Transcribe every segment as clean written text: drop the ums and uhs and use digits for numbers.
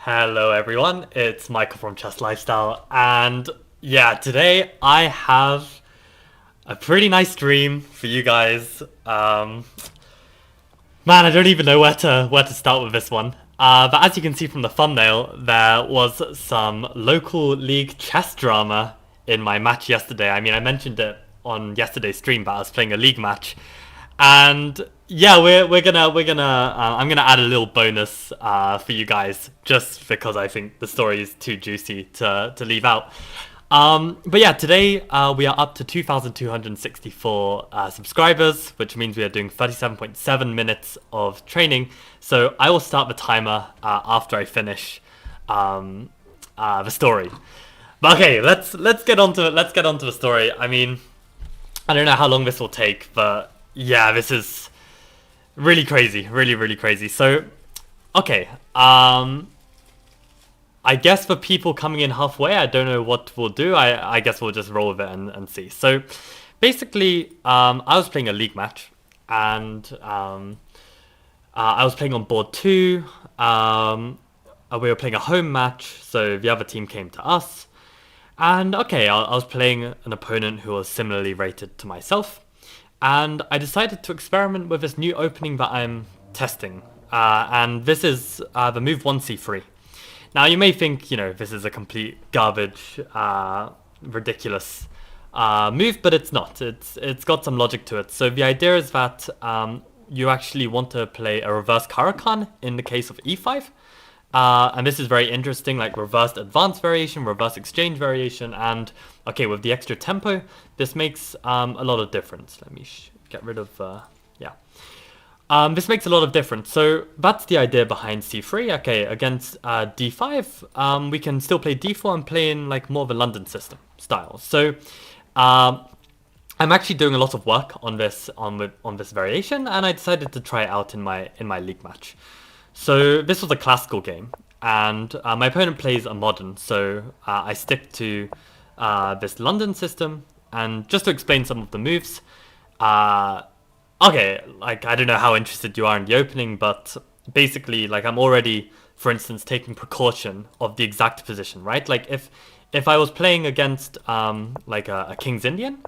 Hello everyone, it's Michael from Chess Lifestyle, and yeah, today I have a pretty nice dream for you guys. Man, I don't even know where to start with this one. But as you can see from the thumbnail, there was some local league chess drama in my match yesterday. I mean, I mentioned it on yesterday's stream, but I was playing a league match, and yeah, I'm gonna add a little bonus for you guys just because I think the story is too juicy to leave out. But yeah, today we are up to 2,264 subscribers, which means we are doing 37.7 minutes of training. So I will start the timer after I finish the story. But okay, let's get on to it. Let's get on to the story. I mean, I don't know how long this will take, but yeah, this is really crazy, really crazy. So, okay, I guess for people coming in halfway, I don't know what we'll do. I guess we'll just roll with it and see. So basically, I was playing a league match, and I was playing on board 2. We were playing a home match, so the other team came to us. And okay, I was playing an opponent who was similarly rated to myself. And I decided to experiment with this new opening that I'm testing. And this is the move 1c3. Now, you may think, this is a complete garbage, ridiculous move, but it's not. It's got some logic to it. So the idea is that you actually want to play a reverse Caro-Kann in the case of e5. And this is very interesting, like reversed advance variation, reverse exchange variation, and okay, with the extra tempo, this makes a lot of difference. Let me get rid of, yeah. This makes a lot of difference. So that's the idea behind c3. Okay, against d5, we can still play d4 and play in like more of a London system style. So I'm actually doing a lot of work on this on this variation, and I decided to try it out in my league match. So this was a classical game, and my opponent plays a modern. So I stick to this London system, and just to explain some of the moves. Okay, like, I don't know how interested you are in the opening, but basically, like, I'm already, for instance, taking precaution of the exact position, right? Like, if I was playing against, like, a King's Indian,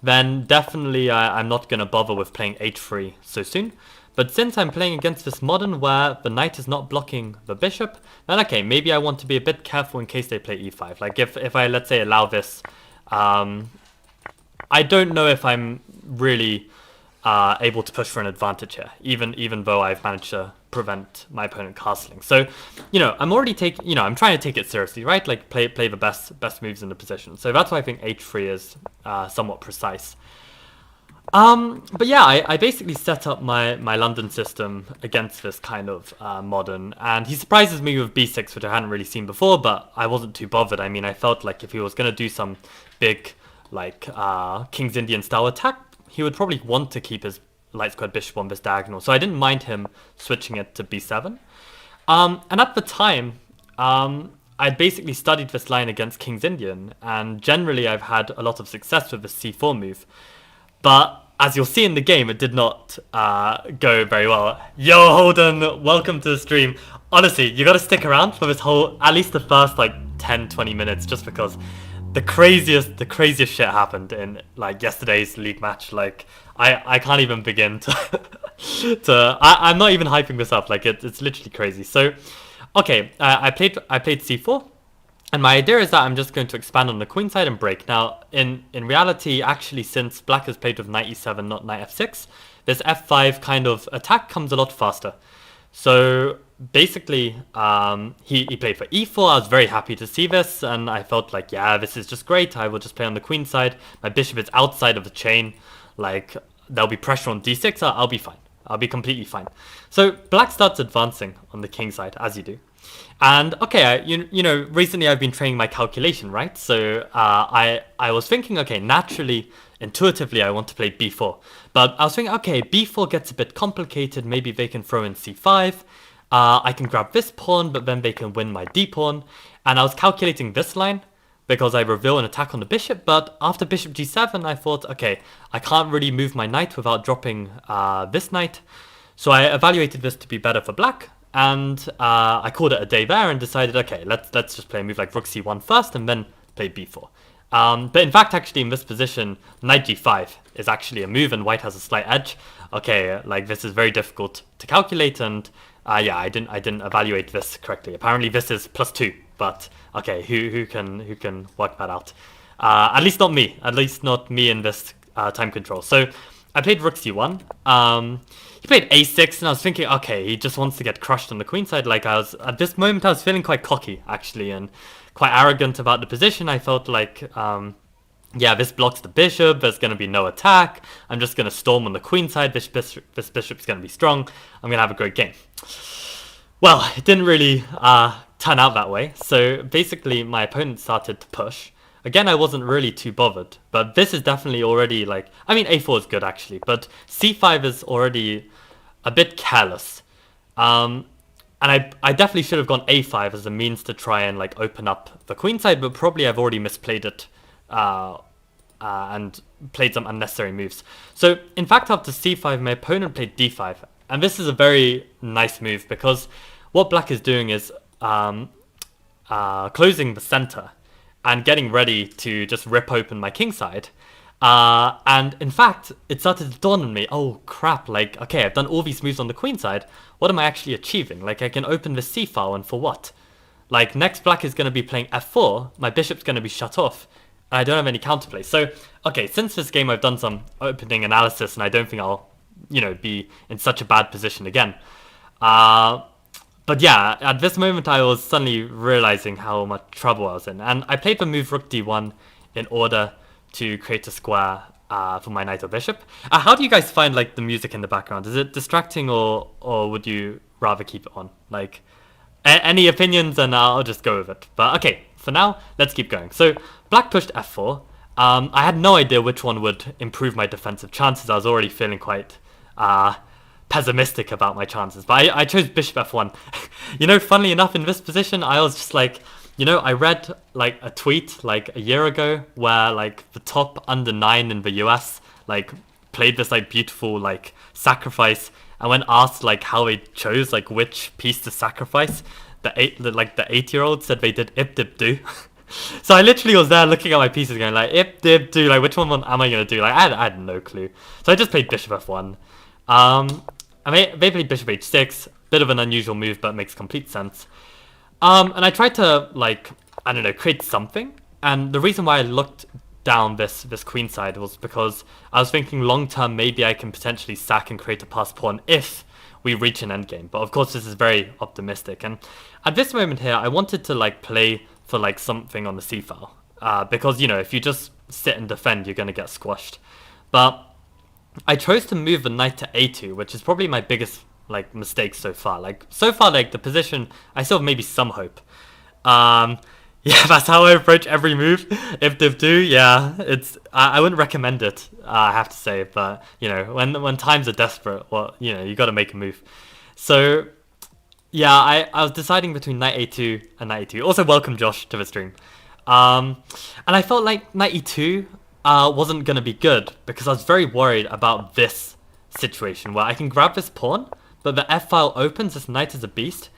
then definitely I'm not going to bother with playing h3 so soon. But since I'm playing against this modern where the knight is not blocking the bishop, then okay, maybe I want to be a bit careful in case they play e5. Like, if I, let's say, allow this, I don't know if I'm really able to push for an advantage here, even though I've managed to prevent my opponent castling. So, I'm already taking, I'm trying to take it seriously, right? Like play the best moves in the position. So that's why I think h3 is somewhat precise. But yeah, I basically set up my London system against this kind of modern, and he surprises me with b6, which I hadn't really seen before, but I wasn't too bothered. I mean, I felt like if he was going to do some big, like, King's Indian style attack, he would probably want to keep his light squared bishop on this diagonal, so I didn't mind him switching it to b7. And at the time, I'd basically studied this line against King's Indian, and generally I've had a lot of success with the c4 move. But as you'll see in the game, it did not go very well. Yo, Holden, welcome to the stream. Honestly, you gotta stick around for this whole, at least the first like 10-20 minutes, just because the craziest shit happened in like yesterday's league match. Like, I can't even begin to I'm not even hyping this up. Like, it's literally crazy. So okay, I played c4, and my idea is that I'm just going to expand on the queen side and break. Now, in reality, actually, since black has played with knight e7, not knight f6, this f5 kind of attack comes a lot faster. So basically, he played for e4. I was very happy to see this, and I felt like, yeah, this is just great. I will just play on the queen side. My bishop is outside of the chain. Like, there'll be pressure on d6. I'll be fine. I'll be completely fine. So black starts advancing on the king side, as you do. And okay, recently I've been training my calculation, right? So I was thinking, okay, naturally, intuitively, I want to play b4. But I was thinking, okay, b4 gets a bit complicated. Maybe they can throw in c5. I can grab this pawn, but then they can win my d pawn. And I was calculating this line because I reveal an attack on the bishop. But after bishop g7, I thought, okay, I can't really move my knight without dropping this knight. So I evaluated this to be better for black. and I called it a day there and decided, okay, let's just play a move like rook c1 first and then play b4. But in fact, actually, in this position, knight g5 is actually a move, and white has a slight edge. Okay, like this is very difficult to calculate, and yeah, I didn't evaluate this correctly. Apparently, this is +2, but okay, who can work that out? At least not me. At least not me in this time control. So I played rook c1. He played a6, and I was thinking, okay, he just wants to get crushed on the queen side. Like at this moment, I was feeling quite cocky actually, and quite arrogant about the position. I felt like, yeah, this blocks the bishop. There's going to be no attack. I'm just going to storm on the queen side. This bishop's going to be strong. I'm going to have a great game. Well, it didn't really turn out that way. So basically, my opponent started to push. Again, I wasn't really too bothered, but this is definitely already like, I mean, a4 is good actually, but c5 is already a bit careless. And I definitely should have gone a5 as a means to try and like open up the queen side, but probably I've already misplayed it and played some unnecessary moves. So in fact, after c5, my opponent played d5, and this is a very nice move because what black is doing is closing the center and getting ready to just rip open my king side. And in fact, it started to dawn on me, oh crap, like, okay, I've done all these moves on the queen side. What am I actually achieving? Like, I can open the c file, and for what? Like, next black is going to be playing f4, my bishop's going to be shut off, and I don't have any counterplay. So, okay, since this game I've done some opening analysis, and I don't think I'll, you know, be in such a bad position again. But yeah, at this moment I was suddenly realizing how much trouble I was in, and I played the move rook d1 in order to create a square for my knight or bishop. How do you guys find like the music in the background? Is it distracting, or would you rather keep it on? Like, any opinions, and I'll just go with it. But okay, for now, let's keep going. So black pushed f4. I had no idea which one would improve my defensive chances. I was already feeling quite pessimistic about my chances, but I chose bishop f1. You know, funnily enough, in this position, I was just like, you know, I read like a tweet like a year ago where like the top under 9 in the US like played this like beautiful like sacrifice, and when asked like how they chose like which piece to sacrifice, the 8-year-old said they did ip dip do. So I literally was there looking at my pieces going like ip dip do, like which one am I gonna do? Like I had no clue. So I just played bishop f1. I mean, they played bishop h6, bit of an unusual move, but makes complete sense. And I tried to, like, I don't know, create something. And the reason why I looked down this queen side was because I was thinking long term maybe I can potentially sack and create a pass pawn if we reach an endgame. But of course this is very optimistic. And at this moment here, I wanted to, like, play for, like, something on the c file. Because, you know, if you just sit and defend, you're going to get squashed. But I chose to move the knight to a2, which is probably my biggest like mistake so far. Like so far, like the position, I still have maybe some hope. Yeah, that's how I approach every move. If div do, yeah, it's I wouldn't recommend it. I have to say, but you know, when times are desperate, well, you know, you got to make a move. So yeah, I was deciding between knight a2 and knight e2. Also, welcome Josh to the stream. And I felt like knight e2 wasn't going to be good because I was very worried about this situation where I can grab this pawn, but the f-file opens, this knight is a beast.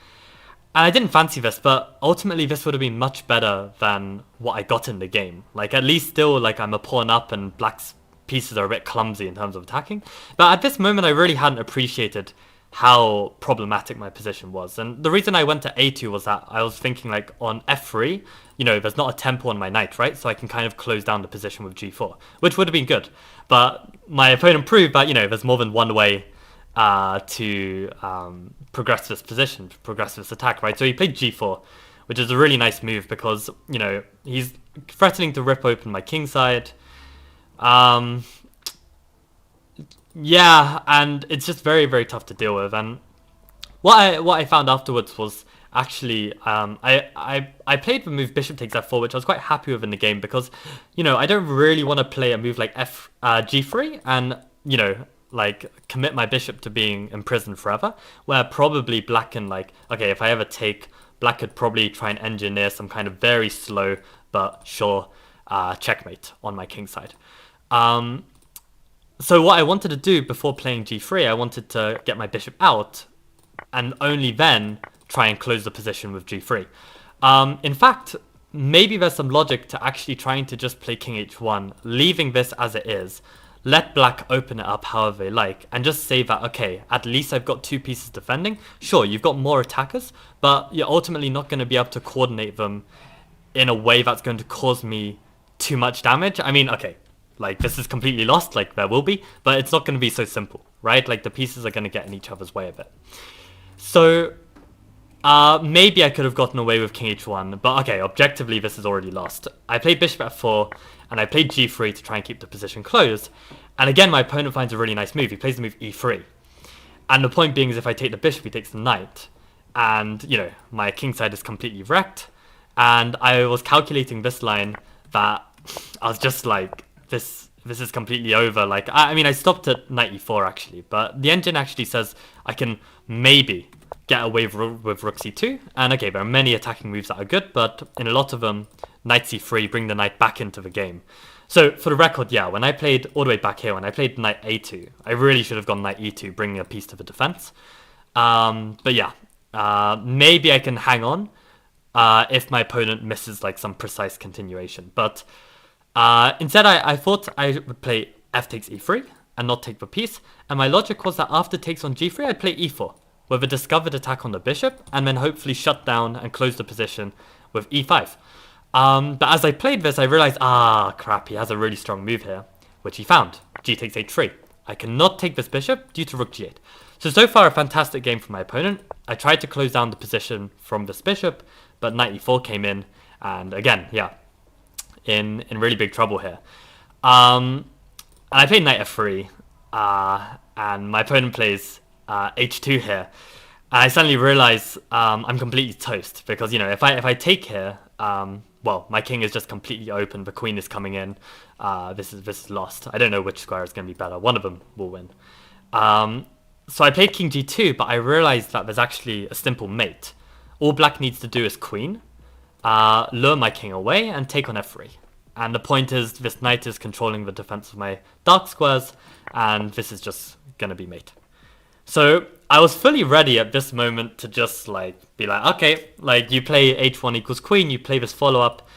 And I didn't fancy this, but ultimately this would have been much better than what I got in the game. Like, at least still, like, I'm a pawn up and black's pieces are a bit clumsy in terms of attacking. But at this moment, I really hadn't appreciated how problematic my position was. And the reason I went to a2 was that I was thinking, like, on f3, you know, there's not a tempo on my knight, right? So I can kind of close down the position with g4, which would have been good. But my opponent proved that, you know, there's more than one way to progress this position, progress this attack, right? So he played g4, which is a really nice move because, you know, he's threatening to rip open my king side. Yeah, and it's just very, very tough to deal with. And what I found afterwards was actually I played the move bishop takes f4, which I was quite happy with in the game because, you know, I don't really want to play a move like g3 and, you know, like commit my bishop to being imprisoned forever, where probably black can, like, okay, if I ever take, black could probably try and engineer some kind of very slow but sure checkmate on my king side. So what I wanted to do before playing g3, I wanted to get my bishop out and only then try and close the position with g3. In fact, maybe there's some logic to actually trying to just play king h1, leaving this as it is, let black open it up however they like, and just say that, okay, at least I've got 2 pieces defending. Sure, you've got more attackers, but you're ultimately not going to be able to coordinate them in a way that's going to cause me too much damage. I mean, okay, like this is completely lost, like there will be, but it's not going to be so simple, right? Like the pieces are going to get in each other's way a bit. So maybe I could have gotten away with king h1, but okay, objectively this is already lost. I played bishop f4, and I played g3 to try and keep the position closed. And again, my opponent finds a really nice move. He plays the move e3. And the point being is if I take the bishop, he takes the knight. And, you know, my king side is completely wrecked. And I was calculating this line that I was just like, this is completely over. Like, I mean, I stopped at knight e4 actually, but the engine actually says I can maybe get away with rook c2. And okay, there are many attacking moves that are good, but in a lot of them, knight c3, bring the knight back into the game. So for the record, yeah, when I played all the way back here, when I played knight a2, I really should have gone knight e2, bringing a piece to the defense. But yeah, maybe I can hang on if my opponent misses like some precise continuation. But instead, I thought I would play f takes e3 and not take the piece. And my logic was that after takes on g3, I'd play e4 with a discovered attack on the bishop, and then hopefully shut down and close the position with e5. But as I played this, I realized, crap, he has a really strong move here, which he found. G takes h3. I cannot take this bishop due to rook g8. So far a fantastic game for my opponent. I tried to close down the position from this bishop, but knight e4 came in, and again, yeah, in really big trouble here. And I played knight f3, and my opponent plays h2 here. And I suddenly realize I'm completely toast, because, you know, if I take here, well, my king is just completely open. The queen is coming in. This is lost. I don't know which square is going to be better. One of them will win. So I played king g2, but I realized that there's actually a simple mate. All black needs to do is queen, lure my king away, and take on f3. And the point is, this knight is controlling the defense of my dark squares, and this is just going to be mate. So I was fully ready at this moment to just like be like, okay, like you play h1 equals queen, you play this follow-up.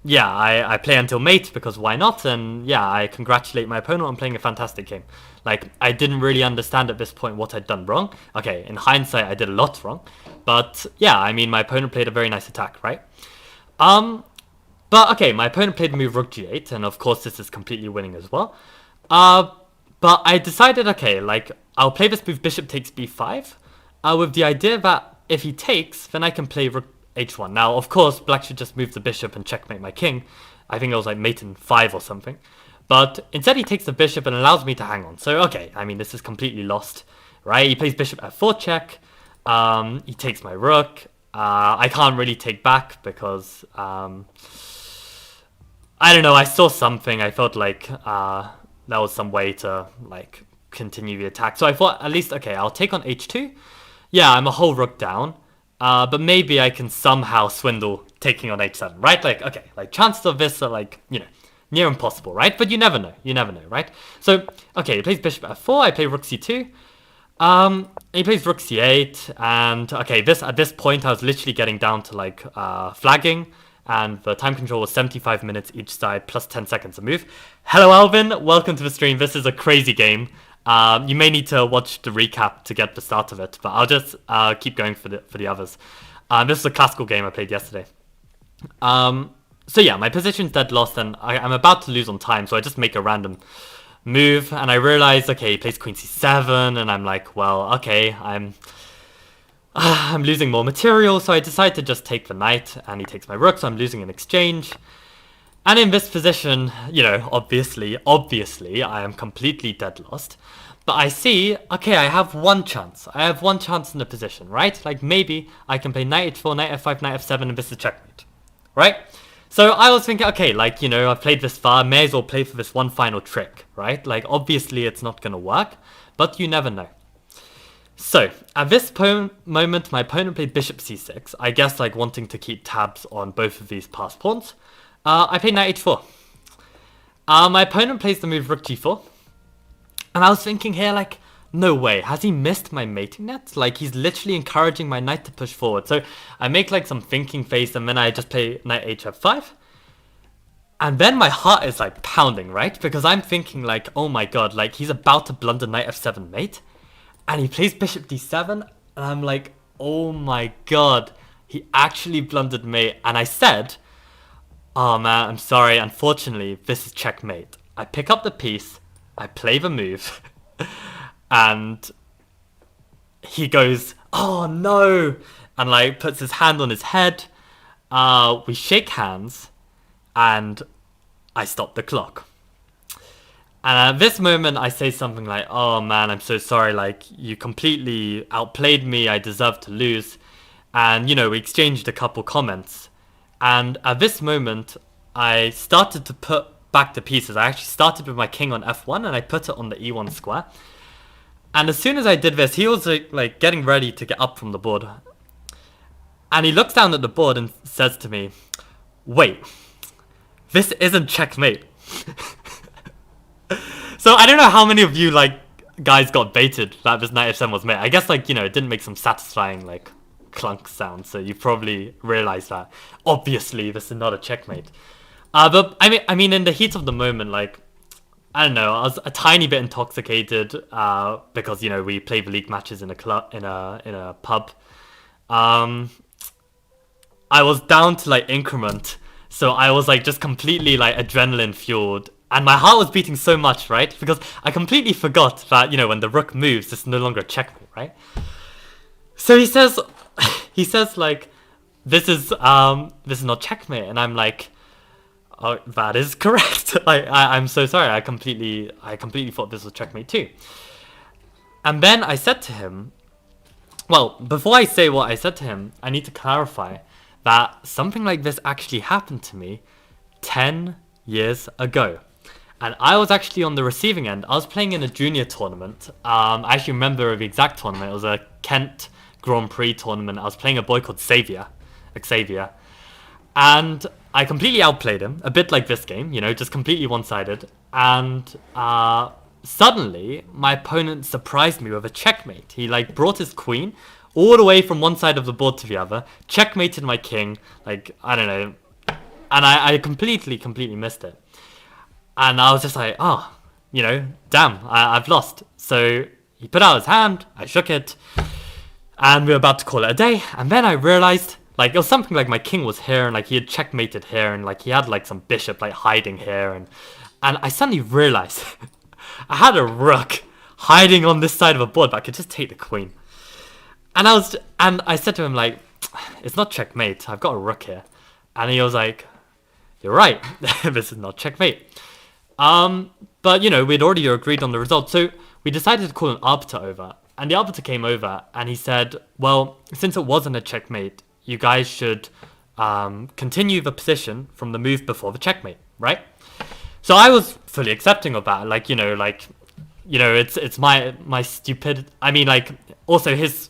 Yeah, I play until mate because why not? And yeah, I congratulate my opponent on playing a fantastic game. Like, I didn't really understand at this point what I'd done wrong. Okay, in hindsight, I did a lot wrong. But yeah, I mean, my opponent played a very nice attack, right? But okay, my opponent played the move rook g8, and of course this is completely winning as well. But I decided, okay, like, I'll play this move bishop takes b5, with the idea that if he takes, then I can play rook h1. Now, of course, black should just move the bishop and checkmate my king. I think it was like mate in 5 or something. But instead he takes the bishop and allows me to hang on. So, okay, I mean, this is completely lost, right? He plays bishop f4 check. He takes my rook. I can't really take back because, I don't know, I saw something. I felt like there was some way to, like, continue the attack. So I thought, at least, okay, I'll take on h2. Yeah, I'm a whole rook down. But maybe I can somehow swindle taking on h7, right? Like, okay, like, chances of this are, like, you know, near impossible, right? But you never know. You never know, right? So, okay, he plays bishop f4. I play rook c2. He plays rook c8. And, okay, at this point, I was literally getting down to, like, flagging. And the time control was 75 minutes each side, plus 10 seconds a move. Hello, Alvin. Welcome to the stream. This is a crazy game. You may need to watch the recap to get the start of it, but I'll just keep going for the others. This is a classical game I played yesterday. So yeah, my position's dead lost, and I'm about to lose on time, so I just make a random move, and I realize, okay, he plays queen c7, and I'm like, well, okay, I'm losing more material, so I decide to just take the knight, and he takes my rook, so I'm losing an exchange. And in this position, you know, obviously, I am completely dead lost. But I see, okay, I have one chance. I have one chance in the position, right? Like, maybe I can play knight h4, knight f5, knight f7, and this is checkmate, right? So I was thinking, okay, like, you know, I've played this far, may as well play for this one final trick, right? Like, obviously it's not going to work, but you never know. So, at this moment, my opponent played bishop c6, I guess, like, wanting to keep tabs on both of these passed pawns. I played knight h4. My opponent plays the move rook g4. And I was thinking here, like, no way, has he missed my mating net? Like, he's literally encouraging my knight to push forward. So I make like some thinking face, and then I just play knight hf5. And then my heart is like pounding, right? Because I'm thinking like, oh my god, like he's about to blunder knight f7 mate. And he plays bishop d7, and I'm like, oh my god, he actually blundered mate. And I said, oh man, I'm sorry, unfortunately, this is checkmate. I pick up the piece, I play the move, and he goes, oh no, and like puts his hand on his head. We shake hands, and I stop the clock. And at this moment, I say something like, oh man, I'm so sorry, like, you completely outplayed me, I deserve to lose. And, you know, we exchanged a couple comments. And at this moment, I started to put back the pieces. I actually started with my king on f1, and I put it on the e1 square. And as soon as I did this, he was like getting ready to get up from the board. And he looks down at the board and says to me, wait, this isn't checkmate. So I don't know how many of you like guys got baited that this knight f7 was mate. I guess like, you know, it didn't make some satisfying like clunk sound, so you probably realized that obviously this is not a checkmate. But I mean in the heat of the moment, like, I don't know, I was a tiny bit intoxicated because, you know, we play the league matches in a club, in a pub. I was down to like increment, so I was like just completely like adrenaline fueled. And my heart was beating so much, right? Because I completely forgot that, you know, when the rook moves, it's no longer a checkmate, right? So he says like, this is not checkmate, and I'm like, oh, that is correct. I'm so sorry. I completely thought this was checkmate too. And then I said to him, well, before I say what I said to him, I need to clarify that something like this actually happened to me 10 years ago. And I was actually on the receiving end. I was playing in a junior tournament. I actually remember the exact tournament. It was a Kent Grand Prix tournament. I was playing a boy called Xavier. And I completely outplayed him. A bit like this game, you know, just completely one-sided. And suddenly, my opponent surprised me with a checkmate. He like brought his queen all the way from one side of the board to the other, checkmated my king, like, I don't know. And I completely missed it. And I was just like, oh, you know, damn, I've lost. So he put out his hand, I shook it, and we were about to call it a day. And then I realized, like, it was something like my king was here, and like he had checkmated here, and like he had like some bishop like hiding here, and I suddenly realized I had a rook hiding on this side of the board, but I could just take the queen. And I said to him like, it's not checkmate, I've got a rook here. And he was like, you're right, this is not checkmate. But you know, we'd already agreed on the result, so we decided to call an arbiter over. And the arbiter came over and he said, well, since it wasn't a checkmate, you guys should continue the position from the move before the checkmate, right? So I was fully accepting of that, like, you know, it's my stupid, I mean, like, also his,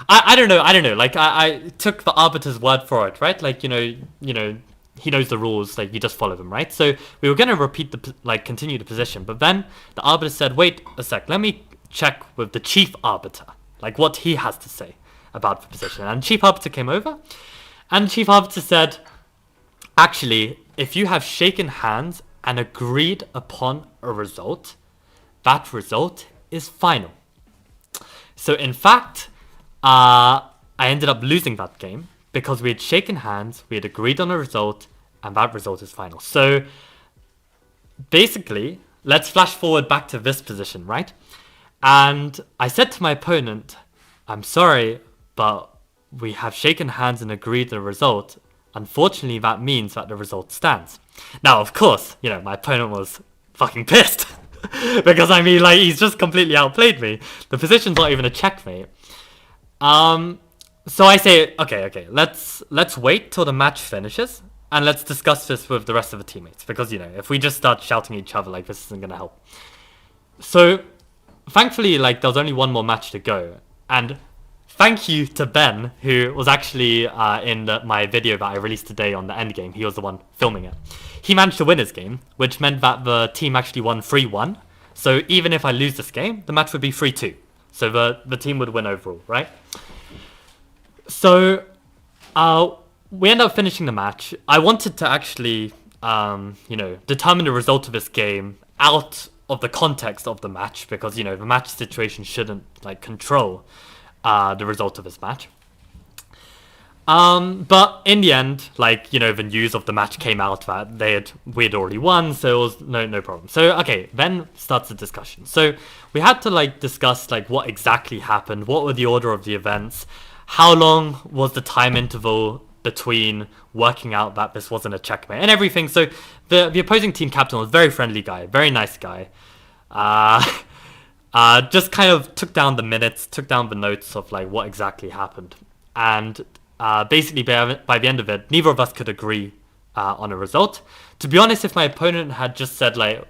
I don't know, like, I took the arbiter's word for it, right? Like, you know, he knows the rules, like, you just follow them, right? So we were going to repeat continue the position, but then the arbiter said, wait a sec, let me check with the chief arbiter, like what he has to say about the position. And chief arbiter came over, and chief arbiter said, actually, if you have shaken hands and agreed upon a result, that result is final. So in fact, I ended up losing that game because we had shaken hands, we had agreed on a result, and that result is final. So basically, let's flash forward back to this position, right? And I said to my opponent, I'm sorry, but we have shaken hands and agreed on a result. Unfortunately, that means that the result stands. Now, of course, you know, my opponent was fucking pissed. Because, I mean, like, he's just completely outplayed me. The position's not even a checkmate. So I say, okay, let's wait till the match finishes, and let's discuss this with the rest of the teammates. Because, you know, if we just start shouting at each other, like, this isn't going to help. So, thankfully, like, there was only one more match to go. And thank you to Ben, who was actually in my video that I released today on the endgame. He was the one filming it. He managed to win his game, which meant that the team actually won 3-1. So even if I lose this game, the match would be 3-2. So the team would win overall, right? So we end up finishing the match. I wanted to actually, determine the result of this game out of the context of the match because, the match situation shouldn't, control the result of this match. But in the end, the news of the match came out that we'd already won, so it was no problem. So, okay, then starts the discussion. So we had to, discuss, what exactly happened, what were the order of the events, how long was the time interval between working out that this wasn't a checkmate and everything. So the opposing team captain was a very friendly guy, very nice guy. Just kind of took down the minutes, took down the notes of what exactly happened. And basically by the end of it, neither of us could agree on a result. To be honest, if my opponent had just said I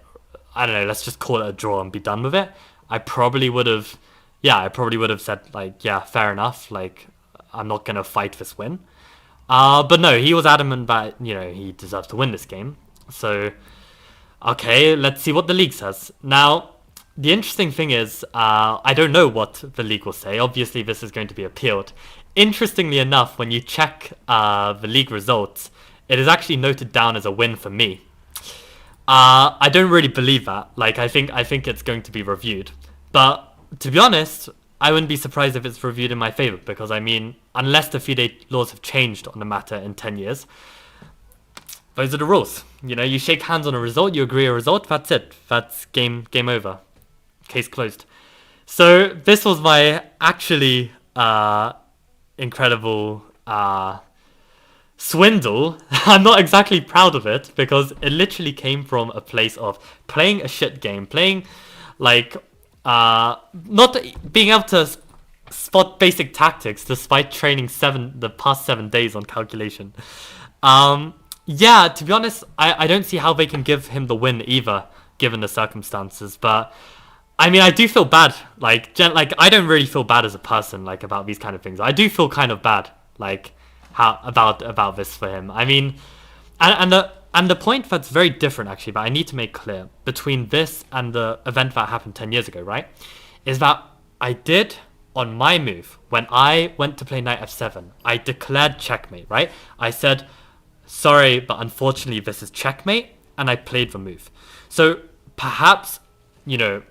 don't know, let's just call it a draw and be done with it, I probably would have said yeah, fair enough, I'm not gonna fight this win. But no, he was adamant that, he deserves to win this game. So, okay, let's see what the league says. Now, the interesting thing is, I don't know what the league will say. Obviously, this is going to be appealed. Interestingly enough, when you check the league results, it is actually noted down as a win for me. I don't really believe that. I think it's going to be reviewed. But, to be honest, I wouldn't be surprised if it's reviewed in my favor because, unless the FIDE laws have changed on the matter in 10 years, those are the rules. You shake hands on a result, you agree a result, that's it. That's game over. Case closed. So this was my actually incredible swindle. I'm not exactly proud of it because it literally came from a place of playing a shit game, playing not being able to spot basic tactics despite training the past 7 days on calculation. Yeah, to be honest, I don't see how they can give him the win either, given the circumstances. But I do feel bad. I don't really feel bad as a person, about these kind of things. I do feel kind of bad, how about this for him. And the point that's very different, actually, that I need to make clear between this and the event that happened 10 years ago, right, is that I did, on my move, when I went to play knight f7, I declared checkmate, right? I said, sorry, but unfortunately this is checkmate, and I played the move. So perhaps,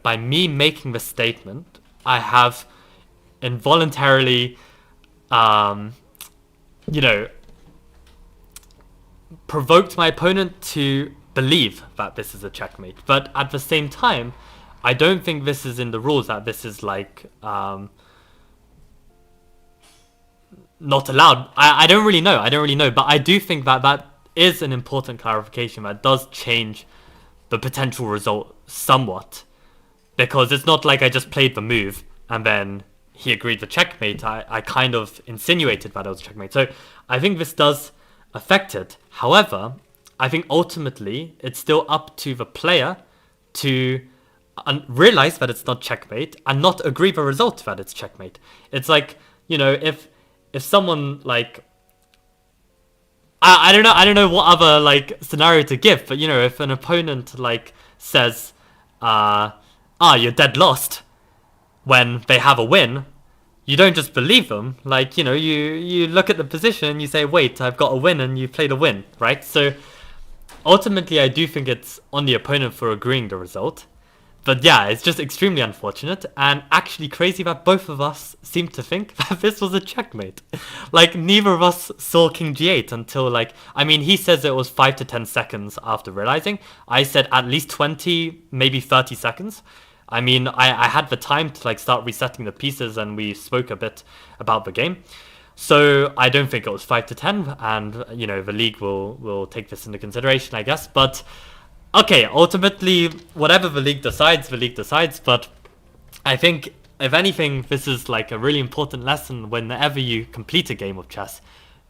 by me making the statement, I have involuntarily, provoked my opponent to believe that this is a checkmate. But at the same time, I don't think this is in the rules that this is not allowed. I don't really know. But I do think that is an important clarification that does change the potential result somewhat. Because it's not like I just played the move and then he agreed the checkmate. I kind of insinuated that it was checkmate. So I think this does affect it. However, I think ultimately it's still up to the player to realize that it's not checkmate and not agree the result that it's checkmate. It's if someone I don't know what other scenario to give, but if an opponent says you're dead lost when they have a win, you don't just believe them. You look at the position and you say, wait, I've got a win, and you played a win, right? So ultimately, I do think it's on the opponent for agreeing the result. But yeah, it's just extremely unfortunate and actually crazy that both of us seem to think that this was a checkmate. Neither of us saw king g8 until he says it was 5 to 10 seconds after realizing. I said at least 20, maybe 30 seconds. I had the time to start resetting the pieces, and we spoke a bit about the game. So I don't think it was 5 to 10, and the league will take this into consideration, I guess. But okay, ultimately, whatever the league decides, but I think, if anything, this is a really important lesson whenever you complete a game of chess.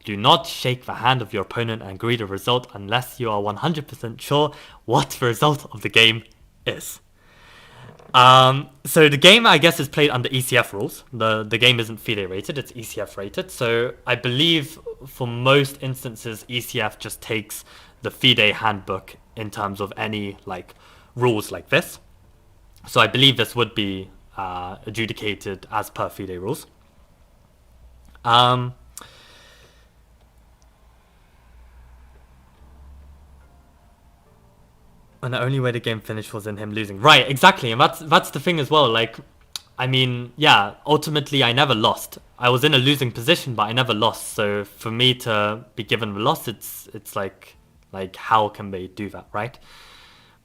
Do not shake the hand of your opponent and agree the result unless you are 100% sure what the result of the game is. So the game, I guess, is played under ECF rules. The game isn't FIDE rated, it's ECF rated. So I believe for most instances, ECF just takes the FIDE handbook in terms of any rules like this. So I believe this would be adjudicated as per FIDE rules. Um, and the only way the game finished was in him losing. Right, exactly, and that's the thing as well. Like, I mean, yeah, ultimately I never lost. I was in a losing position, but I never lost. So for me to be given the loss, it's like how can they do that, right?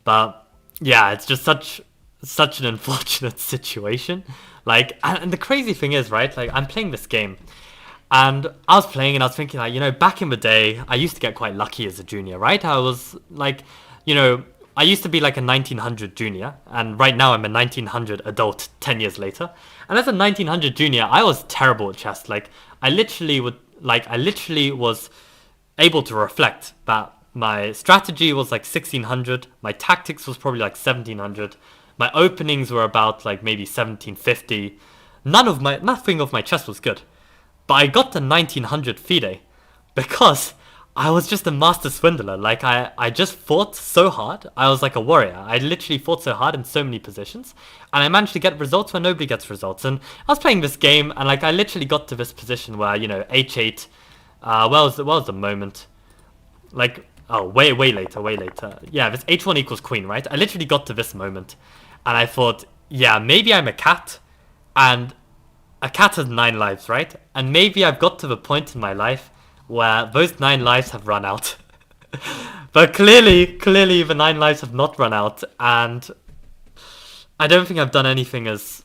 But yeah, it's just such an unfortunate situation. Like, and the crazy thing is, right? Like, I'm playing this game, and I was playing, and I was thinking, like, back in the day, I used to get quite lucky as a junior, right? I was like, you know, I used to be like a 1900 junior, and right now I'm a 1900 adult 10 years later. And as a 1900 junior, I was terrible at chess. Like, I literally was able to reflect that my strategy was like 1600, my tactics was probably like 1700, my openings were about like maybe 1750. Nothing of my chess was good. But I got to 1900 FIDE because I was just a master swindler. Like, I just fought so hard. I was like a warrior. I literally fought so hard in so many positions. And I managed to get results where nobody gets results. And I was playing this game, and like I literally got to this position where, h8, well was the moment? Like, oh, way later, way later. Yeah, this h1 equals queen, right? I literally got to this moment. And I thought, yeah, maybe I'm a cat. And a cat has 9 lives, right? And maybe I've got to the point in my life where those 9 lives have run out. But clearly the 9 lives have not run out, and I don't think I've done anything as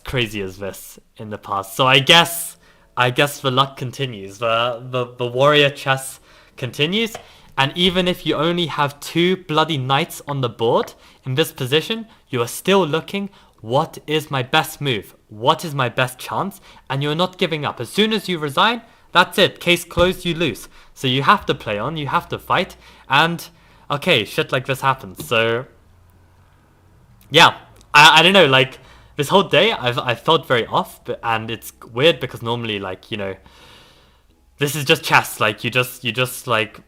crazy as this in the past. So I guess the luck continues. The warrior chess continues, and even if you only have 2 bloody knights on the board in this position, you are still looking, what is my best move? What is my best chance? And you're not giving up. As soon as you resign, that's it. Case closed, you lose. So you have to play on, you have to fight, and okay, shit like this happens. So yeah, I don't know, like this whole day I felt very off, and it's weird because normally, like, this is just chess. Like, you just like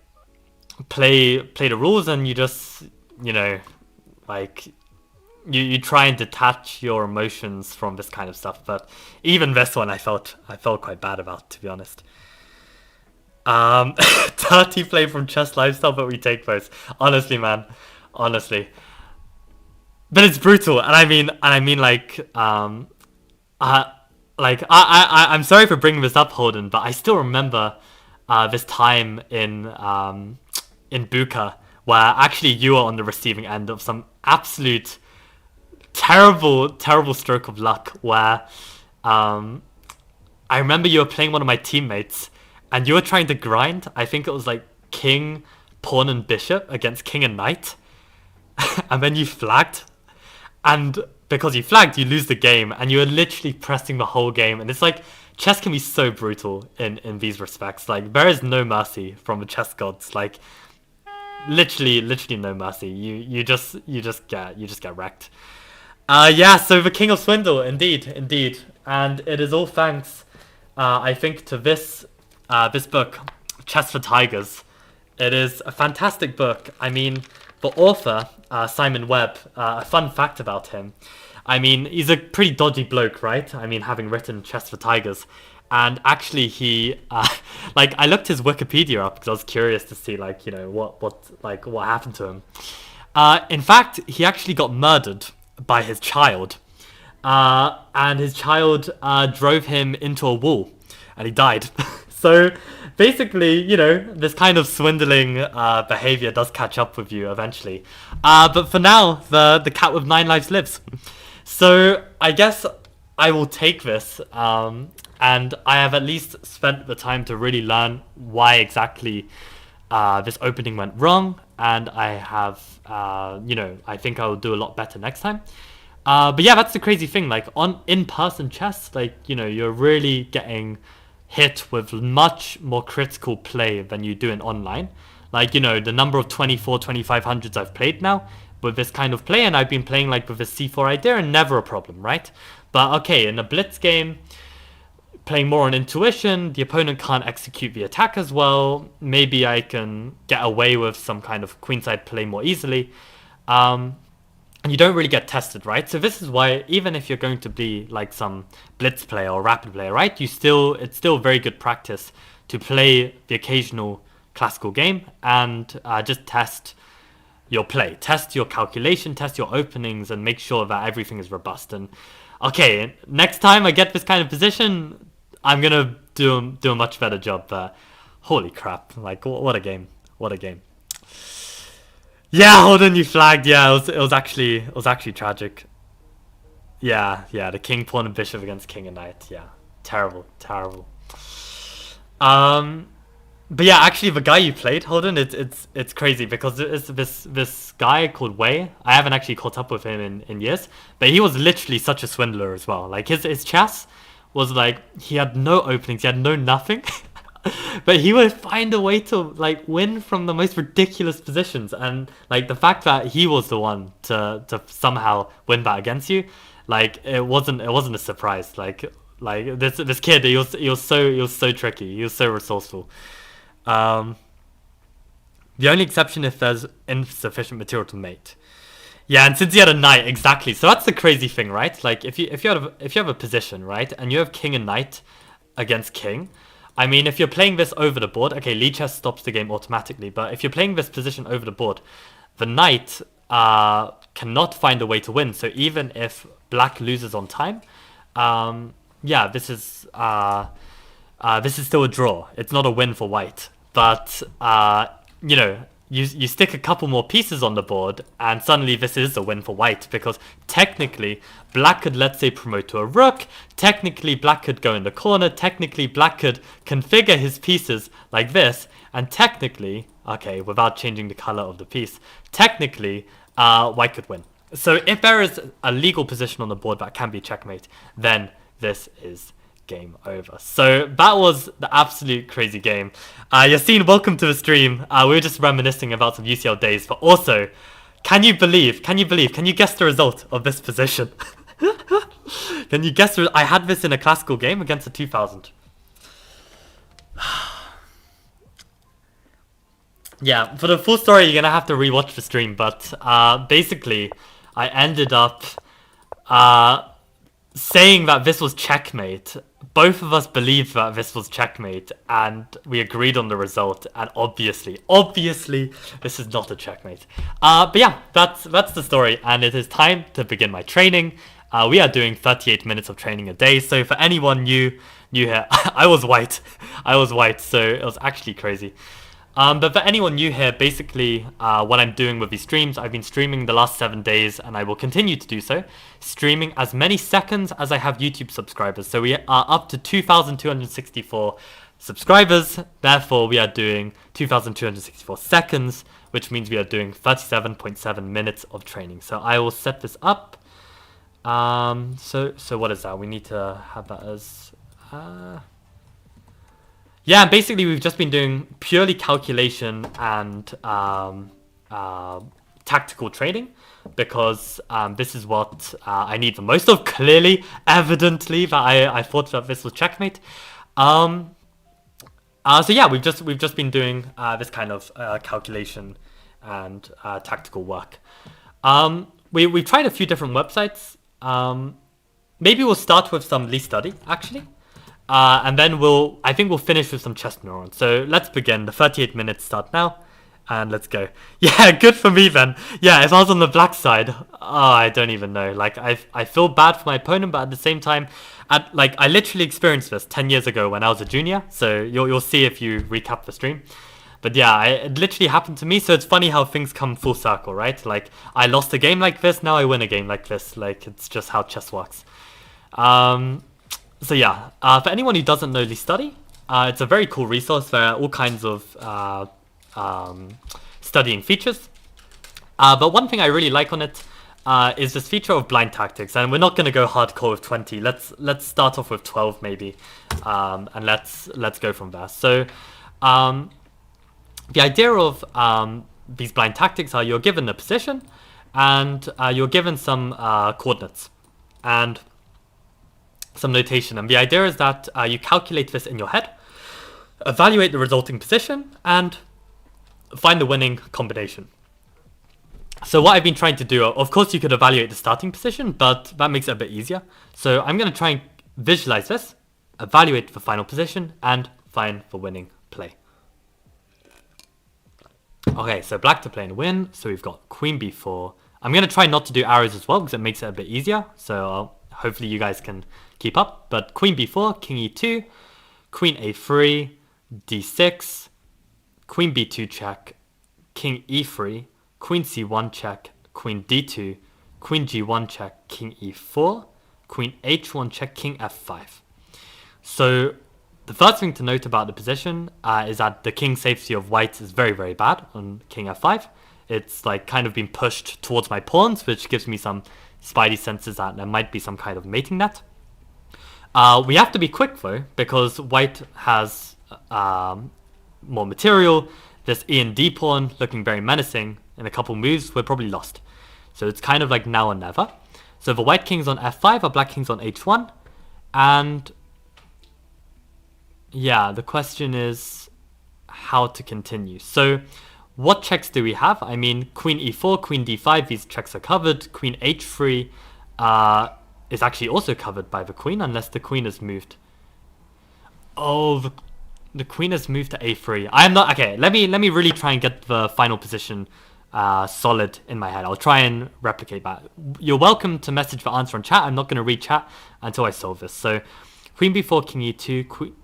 play the rules, and you just, like, you try and detach your emotions from this kind of stuff. But even this one I felt quite bad about, to be honest. Dirty play from Chess Lifestyle, but we take those. Honestly, man. Honestly. But it's brutal, and I mean, I'm sorry for bringing this up, Holden, but I still remember this time in Buka where actually you were on the receiving end of some absolute terrible stroke of luck where I remember you were playing one of my teammates, and you were trying to grind. I think it was like king, pawn, and bishop against king and knight, and then you flagged, and because you flagged, you lose the game, and you were literally pressing the whole game. And it's like, chess can be so brutal in these respects. Like, there is no mercy from the chess gods. Like, literally no mercy. You just get wrecked. Yeah, so the King of Swindle, indeed, and it is all thanks, I think, to this book, Chess for Tigers. It is a fantastic book. I mean, the author, Simon Webb, a fun fact about him. I mean, he's a pretty dodgy bloke, right? I mean, having written Chess for Tigers. And actually, he, like, I looked his Wikipedia up because I was curious to see, like, what happened to him. In fact, he actually got murdered by his child. And his child drove him into a wall, and he died. So basically, this kind of swindling behavior does catch up with you eventually. But for now, the cat with 9 lives lives. So I guess I will take this, and I have at least spent the time to really learn why exactly this opening went wrong, and I have, I think I will do a lot better next time. But yeah, that's the crazy thing. Like, on in-person chess, like, you're really getting hit with much more critical play than you do in online. Like, the number of 2500s I've played now with this kind of play, and I've been playing like with this c4 idea, and never a problem, right? But okay, in a blitz game, playing more on intuition, the opponent can't execute the attack as well. Maybe I can get away with some kind of queenside play more easily. and you don't really get tested, right? So this is why even if you're going to be like some blitz player or rapid player, right? It's still very good practice to play the occasional classical game and just test your play, test your calculation, test your openings, and make sure that everything is robust. And okay, next time I get this kind of position, I'm gonna do a much better job. But holy crap! Like what a game! What a game! Yeah, Holden, you flagged. Yeah, it was actually tragic. Yeah, the king, pawn, and bishop against king and knight. Yeah, terrible, terrible. Um, but yeah, actually, the guy you played, Holden, it's crazy because it's this guy called Wei. I haven't actually caught up with him in years, but he was literally such a swindler as well. Like his chess was like he had no openings, he had no nothing. But he would find a way to like win from the most ridiculous positions, and like the fact that he was the one to somehow win that against you, like it wasn't a surprise. Like this kid, he was so tricky, he was so resourceful. Um, the only exception if there's insufficient material to mate. Yeah, and since he had a knight, exactly. So that's the crazy thing, right? Like if you have a position, right, and you have king and knight against king. I mean, if you're playing this over the board, okay, Lichess stops the game automatically, but if you're playing this position over the board, the knight cannot find a way to win. So even if black loses on time, yeah, this is still a draw. It's not a win for white, but you stick a couple more pieces on the board, and suddenly this is a win for white because technically black could, let's say, promote to a rook. Technically, black could go in the corner. Technically, black could configure his pieces like this, and technically, okay, without changing the color of the piece, technically, white could win. So if there is a legal position on the board that can be checkmate, then this is game over. So that was the absolute crazy game. Yassine, welcome to the stream. We were just reminiscing about some UCL days, but also, can you guess the result of this position? Can you guess? I had this in a classical game against a 2000. Yeah, for the full story, you're gonna have to rewatch the stream, but basically, I ended up saying that this was checkmate. Both of us believed that this was checkmate, and we agreed on the result. And obviously, this is not a checkmate. But yeah, that's the story, and it is time to begin my training. We are doing 38 minutes of training a day. So for anyone new here, I was white, so it was actually crazy. But for anyone new here, basically what I'm doing with these streams, I've been streaming the last 7 days, and I will continue to do so, streaming as many seconds as I have YouTube subscribers. So we are up to 2,264 subscribers, therefore we are doing 2,264 seconds, which means we are doing 37.7 minutes of training. So I will set this up. So what is that? We need to have that as... Yeah, basically we've just been doing purely calculation and tactical trading because this is what I need the most of. Clearly, evidently, that I thought that this was checkmate. So yeah, we've just been doing this kind of calculation and tactical work. We've tried a few different websites. Maybe we'll start with some Lee Study actually. And then I think we'll finish with some chess neurons. So let's begin. The 38 minutes start now, and let's go. Yeah, good for me then. Yeah, if I was on the black side, I don't even know. Like I feel bad for my opponent, but at the same time, I literally experienced this 10 years ago when I was a junior. So you'll see if you recap the stream. But yeah, it literally happened to me. So it's funny how things come full circle, right? Like I lost a game like this, now I win a game like this. Like it's just how chess works. So yeah, for anyone who doesn't know Lee Study, it's a very cool resource. There are all kinds of studying features. But one thing I really like on it is this feature of blind tactics. And we're not going to go hardcore with 20. Let's start off with 12 maybe, and let's go from there. So the idea of these blind tactics are you're given a position, and you're given some coordinates. And some notation, and the idea is that you calculate this in your head, evaluate the resulting position, and find the winning combination. So what I've been trying to do, of course you could evaluate the starting position, but that makes it a bit easier. So I'm going to try and visualize this, evaluate the final position, and find the winning play. Okay, so black to play and win. So we've got queen b4. I'm going to try not to do arrows as well because it makes it a bit easier. So hopefully you guys can keep up. But queen b4, king e2, queen a3, d6, queen b2 check, king e3, queen c1 check, queen d2, queen g1 check, king e4, queen h1 check, king f5. So the first thing to note about the position is that the king safety of white is very, very bad on king f5. It's like kind of been pushed towards my pawns, which gives me some spidey senses that there might be some kind of mating net. We have to be quick though, because white has more material. This E and D pawn looking very menacing. In a couple moves, we're probably lost. So it's kind of like now or never. So the white king's on f5, our black king's on h1. And yeah, the question is how to continue. So what checks do we have? I mean, queen e4, queen d5, these checks are covered. Queen h3 is actually also covered by the queen, unless the queen is moved. Oh, the queen has moved to a3. I am not... Okay, let me really try and get the final position solid in my head. I'll try and replicate that. You're welcome to message the answer on chat. I'm not going to read chat until I solve this. So queen b4, king e2, queen...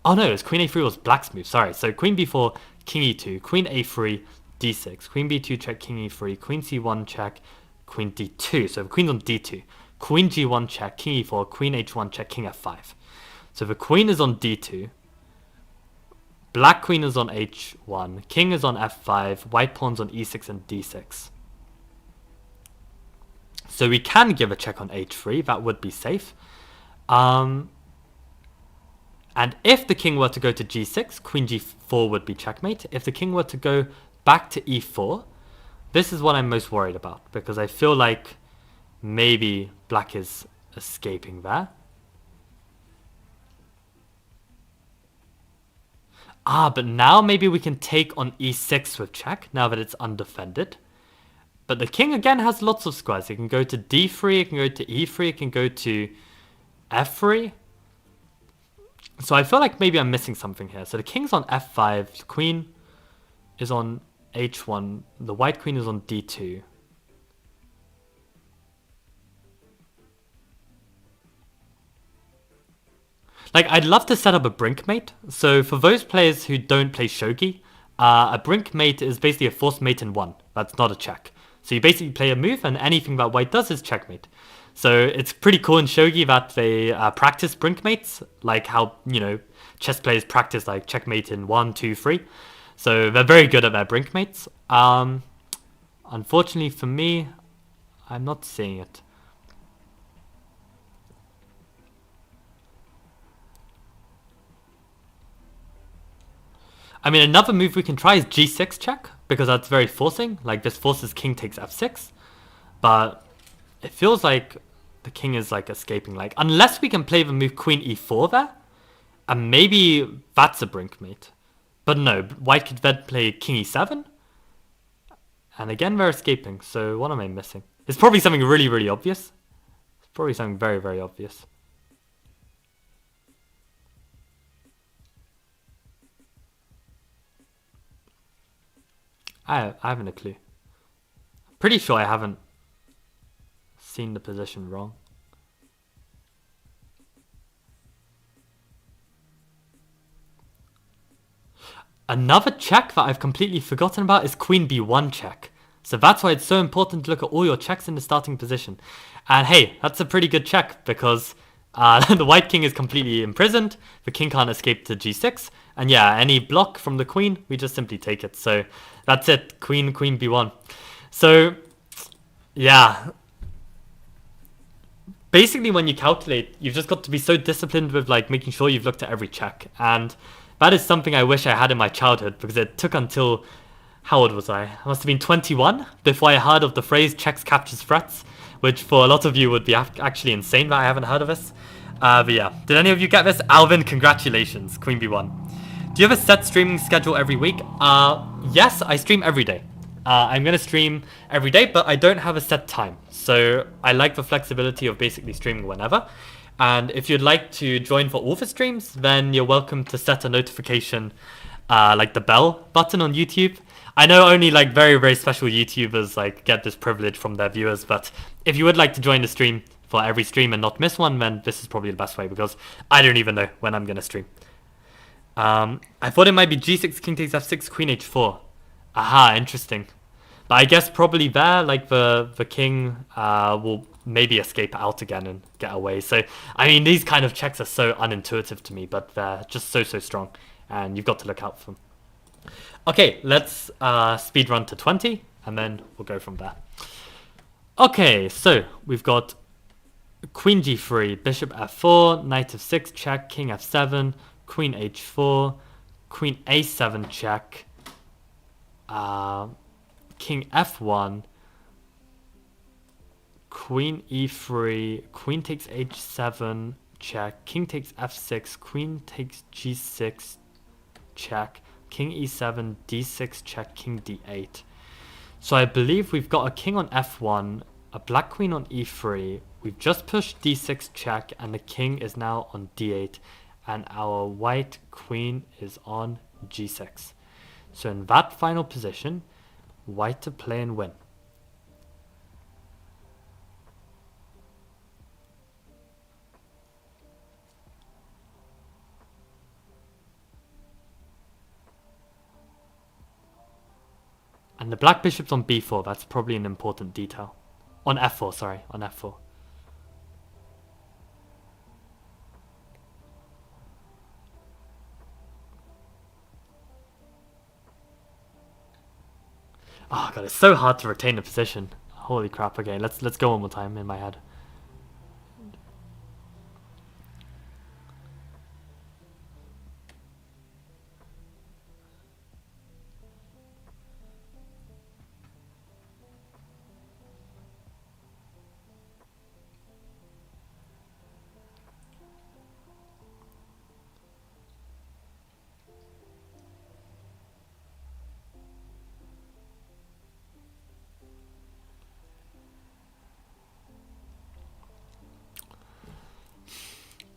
Oh no, it's queen a3 was black's move. Sorry. So queen b4, king e2, queen a3, d6, queen b2 check, king e3, queen c1 check, queen d2. So the queen's on d2. Queen g1 check, king e4, queen h1 check, king f5. So the queen is on d2. Black queen is on h1, king is on f5, white pawn's on e6 and d6. So we can give a check on h3, that would be safe. And if the king were to go to g6, queen g4 would be checkmate. If the king were to go back to e4, this is what I'm most worried about, because I feel like maybe black is escaping there. But now maybe we can take on e6 with check, now that it's undefended. But the king again has lots of squares. It can go to d3, it can go to e3, it can go to f3. So I feel like maybe I'm missing something here. So the king's on f5, the queen is on h1, the white queen is on d2. Like, I'd love to set up a brinkmate. So for those players who don't play shogi, a brinkmate is basically a forced mate in one. That's not a check. So you basically play a move and anything that white does is checkmate. So it's pretty cool in shogi that they practice brinkmates, like how, you know, chess players practice like checkmate in 1, 2, 3. So they're very good at their brinkmates. Unfortunately for me, I'm not seeing it. I mean, another move we can try is g6 check, because that's very forcing. Like, this forces king takes f6. But it feels like the king is, like, escaping. Like, unless we can play the move queen e4 there, and maybe that's a brinkmate. But no, white could then play king e7. And again, they're escaping. So what am I missing? It's probably something really, really obvious. It's probably something very, very obvious. I haven't a clue. Pretty sure I haven't seen the position wrong. Another check that I've completely forgotten about is queen b1 check. So that's why it's so important to look at all your checks in the starting position. And hey, that's a pretty good check, because the white king is completely imprisoned. The king can't escape to g6. And yeah, any block from the queen, we just simply take it. So that's it. Queen b1. So yeah. Basically, when you calculate, you've just got to be so disciplined with like making sure you've looked at every check. And that is something I wish I had in my childhood, because it took until, how old was I? I must have been 21 before I heard of the phrase checks captures threats, which for a lot of you would be actually insane that I haven't heard of this. But yeah, did any of you get this? Alvin, congratulations, queen b1. Do you have a set streaming schedule every week? Yes, I stream every day. I'm gonna stream every day, but I don't have a set time. So I like the flexibility of basically streaming whenever. And if you'd like to join for all the streams, then you're welcome to set a notification, like the bell button on YouTube. I know only like very, very special YouTubers like get this privilege from their viewers, but if you would like to join the stream for every stream and not miss one, then this is probably the best way because I don't even know when I'm gonna stream. I thought it might be g6, king takes f6, queen h4. Aha, interesting. But I guess probably there, like the king will maybe escape out again and get away. So, I mean, these kind of checks are so unintuitive to me, but they're just so, so strong. And you've got to look out for them. Okay, let's speed run to 20, and then we'll go from there. Okay, so we've got queen g3, bishop f4, knight f6 check, king f7, queen h4, queen a7 check, king f1, queen e3, queen takes h7 check, king takes f6, queen takes g6 check, king e7, d6 check, king d8. So I believe we've got a king on f1, a black queen on e3, we've just pushed d6 check, and the king is now on d8, and our white queen is on g6. So in that final position, white to play and win. And the black bishop's on b4, that's probably an important detail. On f4, sorry, on f4. Oh god, it's so hard to retain the position. Holy crap, okay, let's go one more time in my head.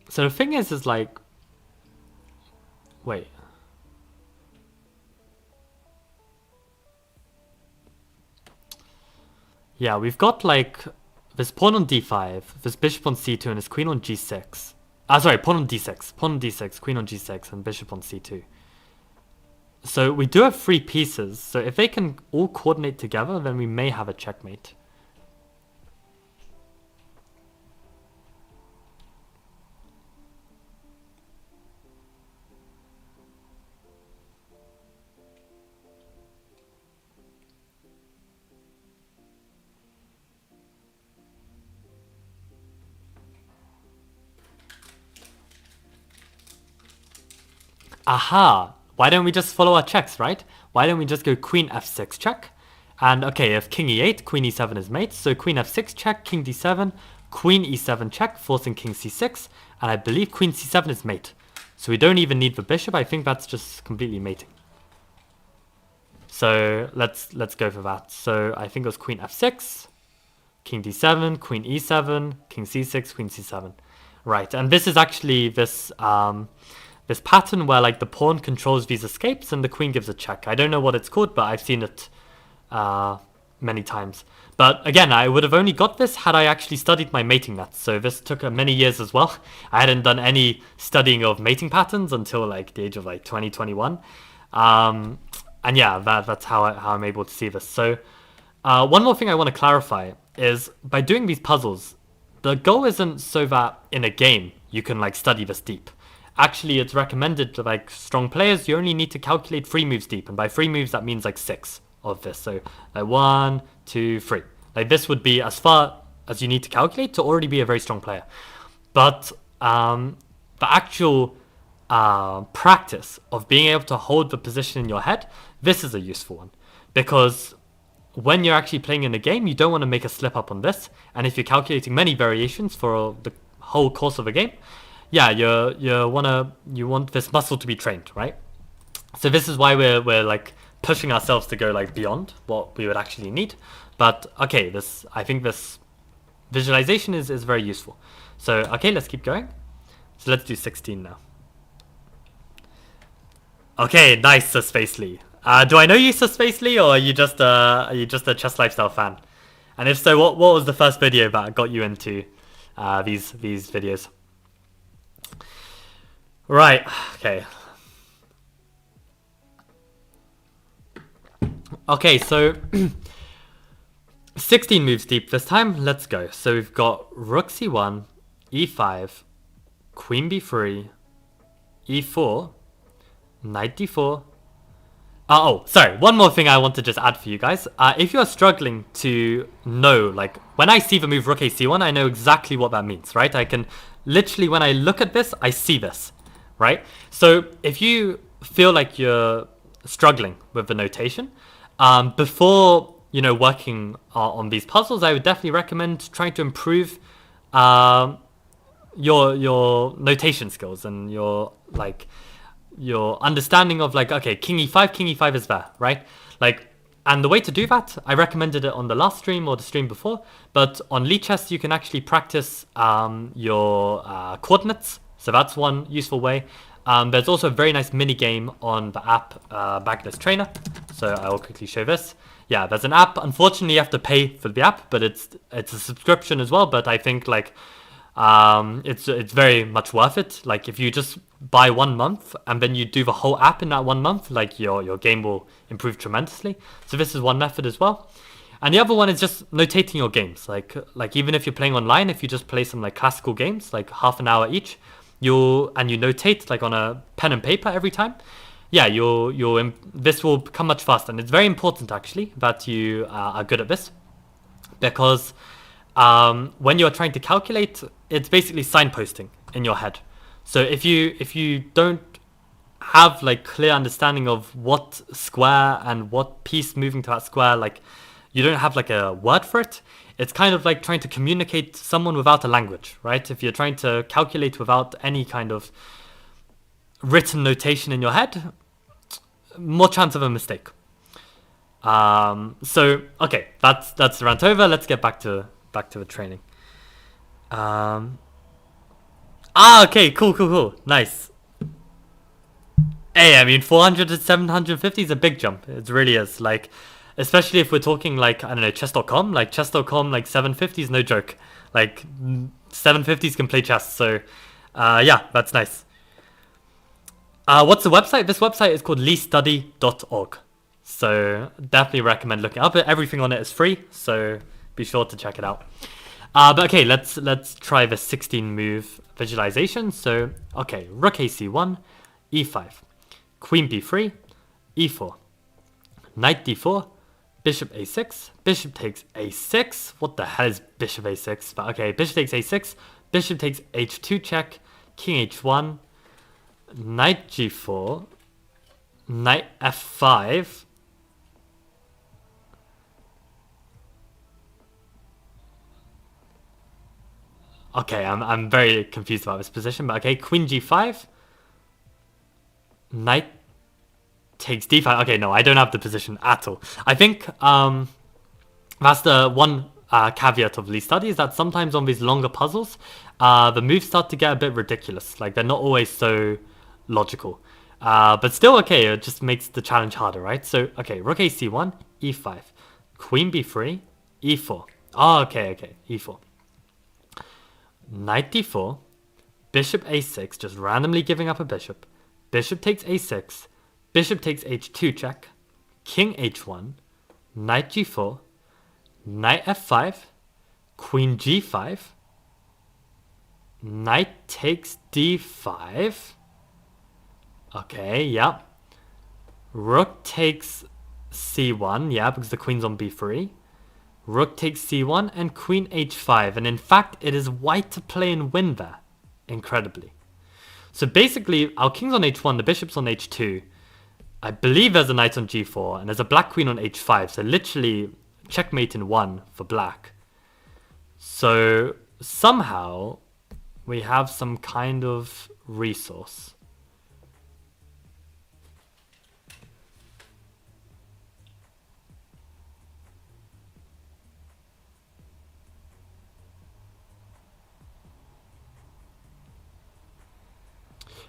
So the thing is like, wait. Yeah, we've got like this pawn on d5, this bishop on c2, and this queen on g6. Sorry, pawn on d6, queen on g6, and bishop on c2. So we do have 3 pieces, so if they can all coordinate together, then we may have a checkmate. Aha! Why don't we just follow our checks, right? Why don't we just go queen f6 check? And okay, if king e8, queen e7 is mate, so queen f6 check, king d7, queen e7 check, forcing king c6, and I believe queen c7 is mate. So we don't even need the bishop, I think that's just completely mating. So let's go for that. So I think it was queen f6, king d7, queen e7, king c6, queen c7. Right, and this is actually this this pattern where like the pawn controls these escapes and the queen gives a check. I don't know what it's called, but I've seen it many times. But again, I would have only got this had I actually studied my mating nets. So this took many years as well. I hadn't done any studying of mating patterns until like the age of like 2021. And yeah, that's how I'm able to see this. So one more thing I want to clarify is by doing these puzzles, the goal isn't so that in a game you can like study this deep. Actually, it's recommended to like strong players, you only need to calculate 3 moves deep. And by 3 moves, that means like 6 of this. So like 1, 2, 3. Like this would be as far as you need to calculate to already be a very strong player. But the actual practice of being able to hold the position in your head, this is a useful one. Because when you're actually playing in a game, you don't want to make a slip up on this. And if you're calculating many variations for the whole course of a game, yeah, you want this muscle to be trained, right? So this is why we're like pushing ourselves to go like beyond what we would actually need. But okay, I think this visualization is very useful. So okay, let's keep going. So let's do 16 now. Okay, nice, Sir Space Lee. Do I know you, Sir Space Lee, or are you just a Chess Lifestyle fan? And if so, what was the first video that got you into these videos? Right. Okay. Okay, so 16 moves deep this time. Let's go. So we've got Rook C1, E5, Queen B3, E4, Knight D4. Oh, sorry. One more thing I want to just add for you guys. If you're struggling to know, like, when I see the move Rook A C1, I know exactly what that means, right? I can literally, when I look at this, I see this, right? So if you feel like you're struggling with the notation, before, working on these puzzles, I would definitely recommend trying to improve your notation skills and your understanding of okay, king e5 is there, right? And the way to do that, I recommended it on the last stream or the stream before, but on Lichess you can actually practice your coordinates, so that's one useful way. There's also a very nice mini game on the app Magnus Trainer, so I will quickly show this. Yeah, there's an app. Unfortunately, you have to pay for the app, but it's a subscription as well. But I think it's very much worth it. Like if you just buy 1 month and then you do the whole app in that 1 month, like your game will improve tremendously. So this is one method as well. And the other one is just notating your games. Like even if you're playing online, if you just play some classical games, like half an hour each, you notate on a pen and paper every time. Yeah, this will become much faster, and it's very important actually that you are good at this, because when you're trying to calculate, it's basically signposting in your head. So if you don't have clear understanding of what square and what piece moving to that square, you don't have a word for it. It's kind of like trying to communicate to someone without a language, right? If you're trying to calculate without any kind of written notation in your head, more chance of a mistake. So okay, that's the rant over. Let's get back to the training. Okay, cool, nice. Hey, I mean 400 to 750 is a big jump. It really is. Especially if we're talking I don't know, chess.com, chess.com 750 is no joke. 750s can play chess. So yeah, that's nice. What's the website? This website is called leestudy.org. So definitely recommend looking up. Everything on it is free, so be sure to check it out. But okay, let's try the 16 move visualization. So okay, Rook A C1, E5, Queen B3, E4, Knight D4, Bishop A6, Bishop takes A6. What the hell is Bishop A6? But okay, Bishop takes A6, Bishop takes H2 check, King H1, Knight G4, Knight F5. Okay, I'm very confused about this position, but okay, Queen G5, Knight takes D5. Okay, no, I don't have the position at all. I think that's the one caveat of Lee Study, is that sometimes on these longer puzzles, the moves start to get a bit ridiculous. They're not always so logical. But still, okay, it just makes the challenge harder, right? So, okay, Rook A C1, E5, Queen B3, E4. Oh, okay, E4. Knight D4, Bishop A6, just randomly giving up a bishop. Bishop takes A6, Bishop takes H2 check, King H1, Knight G4, Knight F5, Queen G5, Knight takes D5. Okay, yeah. Rook takes C1, yeah, because the queen's on B3. Rook takes C1 and Queen H5. And in fact, it is white to play and win there. Incredibly. So basically, our king's on H1, the bishop's on H2. I believe there's a knight on G4, and there's a black queen on H5. So literally, checkmate in 1 for black. So somehow, we have some kind of resource.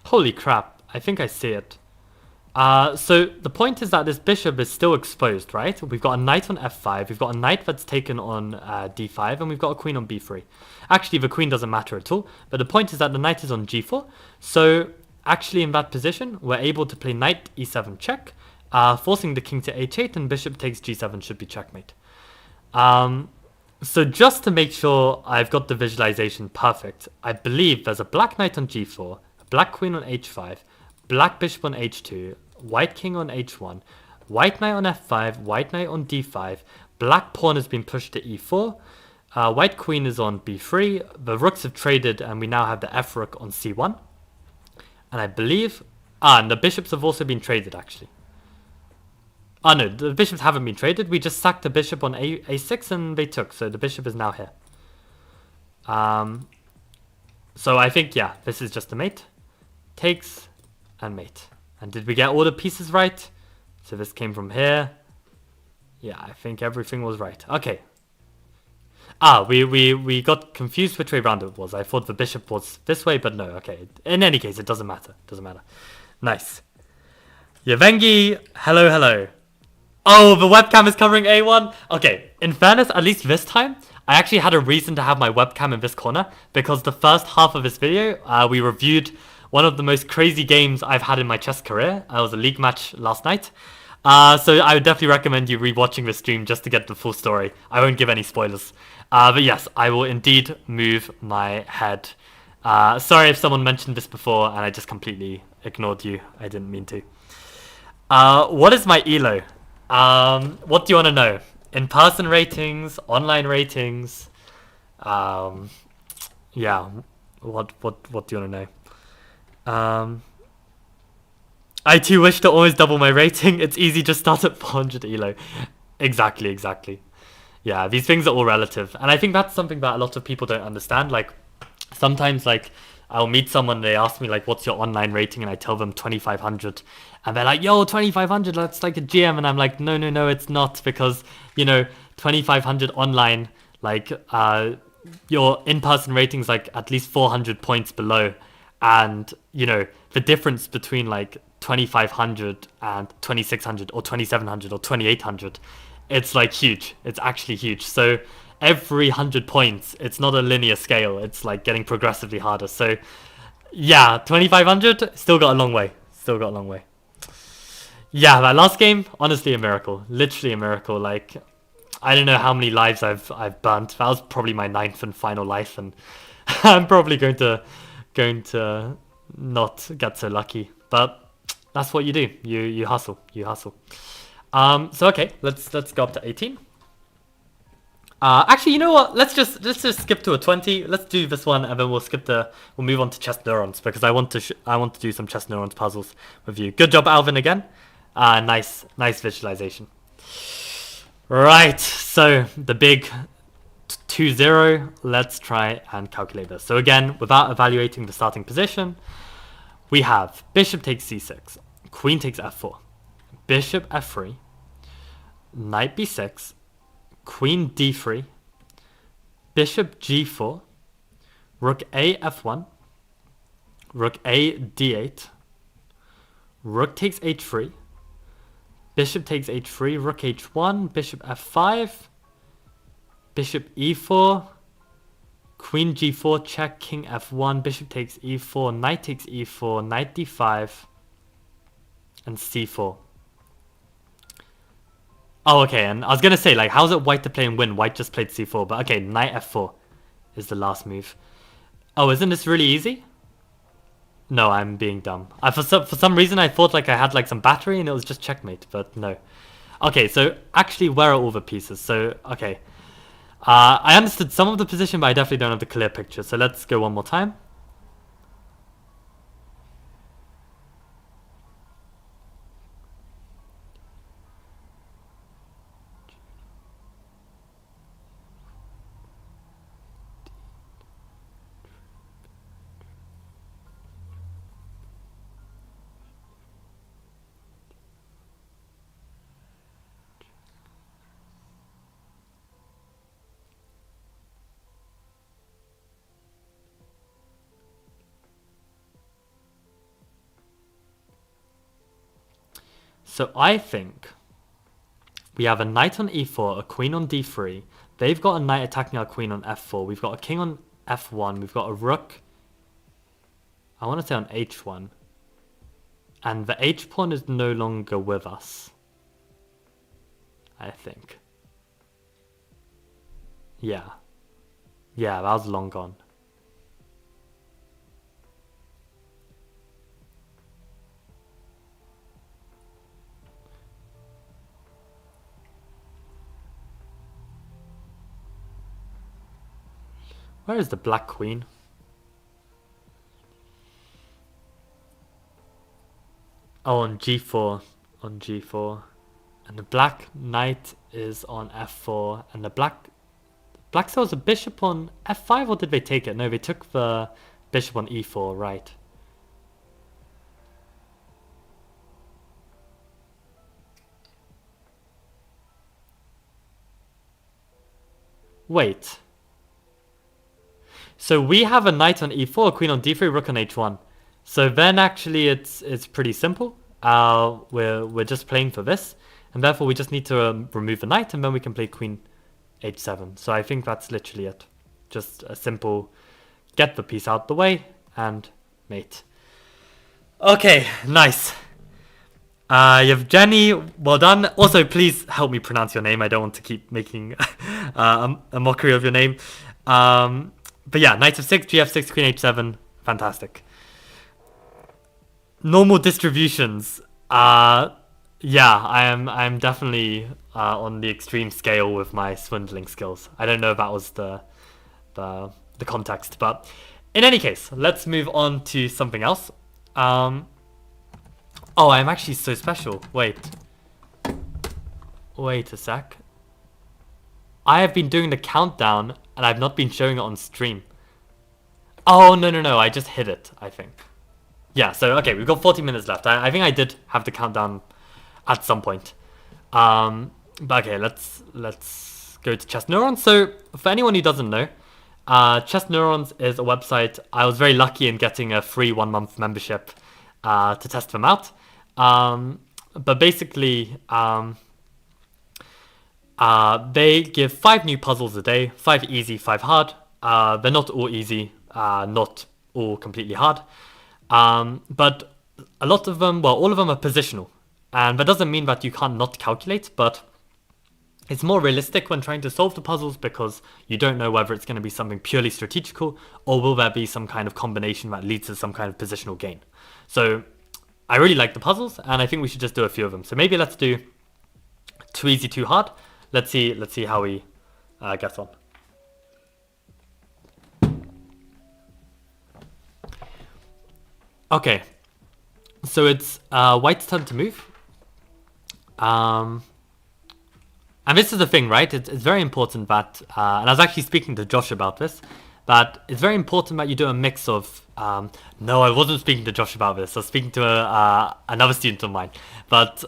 Holy crap, I think I see it. So the point is that this bishop is still exposed, right? We've got a knight on f5, we've got a knight that's taken on d5, and we've got a queen on b3. Actually, the queen doesn't matter at all, but the point is that the knight is on g4. So actually in that position, we're able to play knight e7 check, forcing the king to h8, and bishop takes g7 should be checkmate. So just to make sure I've got the visualization perfect, I believe there's a black knight on g4, a black queen on h5, black bishop on h2, white king on h1, white knight on f5, white knight on d5, black pawn has been pushed to e4, white queen is on b3, the rooks have traded and we now have the f rook on c1. And I believe... and the bishops have also been traded actually. No, the bishops haven't been traded. We just sacked the bishop on a6 and they took, so the bishop is now here. So I think, yeah, this is just a mate. Takes and mate. And did we get all the pieces right? So this came from here. Yeah, I think everything was right. Okay. We got confused which way round it was. I thought the bishop was this way, but no, okay. In any case, it doesn't matter. Doesn't matter. Nice. Yevhengi, hello, hello. Oh, the webcam is covering A1? Okay, in fairness, at least this time, I actually had a reason to have my webcam in this corner, because the first half of this video, we reviewed one of the most crazy games I've had in my chess career. It was a league match last night. So I would definitely recommend you rewatching the stream just to get the full story. I won't give any spoilers. But yes, I will indeed move my head. Sorry if someone mentioned this before and I just completely ignored you. I didn't mean to. What is my ELO? What do you want to know? In-person ratings, online ratings. Yeah. What do you want to know? I too wish to always double my rating. It's easy, just start at 400 ELO. Exactly. Yeah, these things are all relative. And I think that's something that a lot of people don't understand. Like, sometimes, like, I'll meet someone, they ask me, like, what's your online rating? And I tell them 2,500. And they're like, yo, 2,500, that's like a GM. And I'm like, no, it's not. Because, 2,500 online, like, your in-person rating's, like, at least 400 points below. And, the difference between, like, 2,500 and 2,600 or 2,700 or 2,800, it's, like, huge. It's actually huge. So every 100 points, it's not a linear scale. It's, like, getting progressively harder. So, yeah, 2,500, still got a long way. Yeah, that last game, honestly a miracle. Literally a miracle. Like, I don't know how many lives I've burnt. That was probably my 9th and final life, and I'm probably going to not get so lucky. But that's what you do. You hustle. So okay, let's go up to 18. Actually, you know what? Let's just skip to a 20. Let's do this one, and then we'll move on to chess neurons, because I want to do some chess neurons puzzles with you. Good job, Alvin, again. Nice visualization. Right, so the big 2-0. Let's try and calculate this. So again, without evaluating the starting position, we have bishop takes c6, queen takes f4, bishop f3, knight b6, queen d3, bishop g4, rook a f1, rook a d8, rook takes h3, bishop takes h3, rook h1, bishop f5, bishop e4, queen g4 check, king f1, bishop takes e4, knight takes e4, knight d5, and c4. Oh, okay, and I was gonna say, like, how's it white to play and win? White just played c4, but okay, knight f4 is the last move. Oh, isn't this really easy? No, I'm being dumb. For some reason, I thought, like, I had, like, some battery and it was just checkmate, but no. Okay, so actually, where are all the pieces? So, okay. I understood some of the position, but I definitely don't have the clear picture. So let's go one more time. So I think we have a knight on e4, a queen on d3. They've got a knight attacking our queen on f4. We've got a king on f1. We've got a rook, I want to say on h1. And the h pawn is no longer with us, I think. Yeah. Yeah, that was long gone. Where is the black queen? Oh, on g4. On g4. And the black knight is on f4. And the black still has a bishop on f5, or did they take it? No, they took the bishop on e4, right. Wait. So we have a knight on e4, a queen on d3, rook on h1. So then actually it's pretty simple. We're just playing for this, and therefore we just need to remove the knight, and then we can play queen h7. So I think that's literally it. Just a simple get the piece out the way and mate. Okay, nice. Yevgeny, well done. Also, please help me pronounce your name. I don't want to keep making a mockery of your name. But yeah, knight f6, gf6, queen h7, fantastic. Normal distributions. Yeah, I'm definitely on the extreme scale with my swindling skills. I don't know if that was the context, but in any case, let's move on to something else. Oh, I'm actually so special. Wait a sec. I have been doing the countdown and I've not been showing it on stream. Oh, no, I just hit it, I think. Yeah, so, okay, we've got 40 minutes left. I think I did have the countdown at some point. But okay, let's go to Chess Neurons. So, for anyone who doesn't know, Chess Neurons is a website. I was very lucky in getting a free 1-month membership to test them out. But basically, they give 5 new puzzles a day, 5 easy, 5 hard. They're not all easy, not all completely hard. But a lot of them, well, all of them are positional. And that doesn't mean that you can't not calculate, but it's more realistic when trying to solve the puzzles because you don't know whether it's going to be something purely strategical or will there be some kind of combination that leads to some kind of positional gain. So I really like the puzzles and I think we should just do a few of them. So maybe let's do too easy, too hard. Let's see how we get on. Okay, so it's white's turn to move. And this is the thing, right? It's very important that, and I was actually speaking to Josh about this, that it's very important that you do a mix of, no, I wasn't speaking to Josh about this, I was speaking to another student of mine, but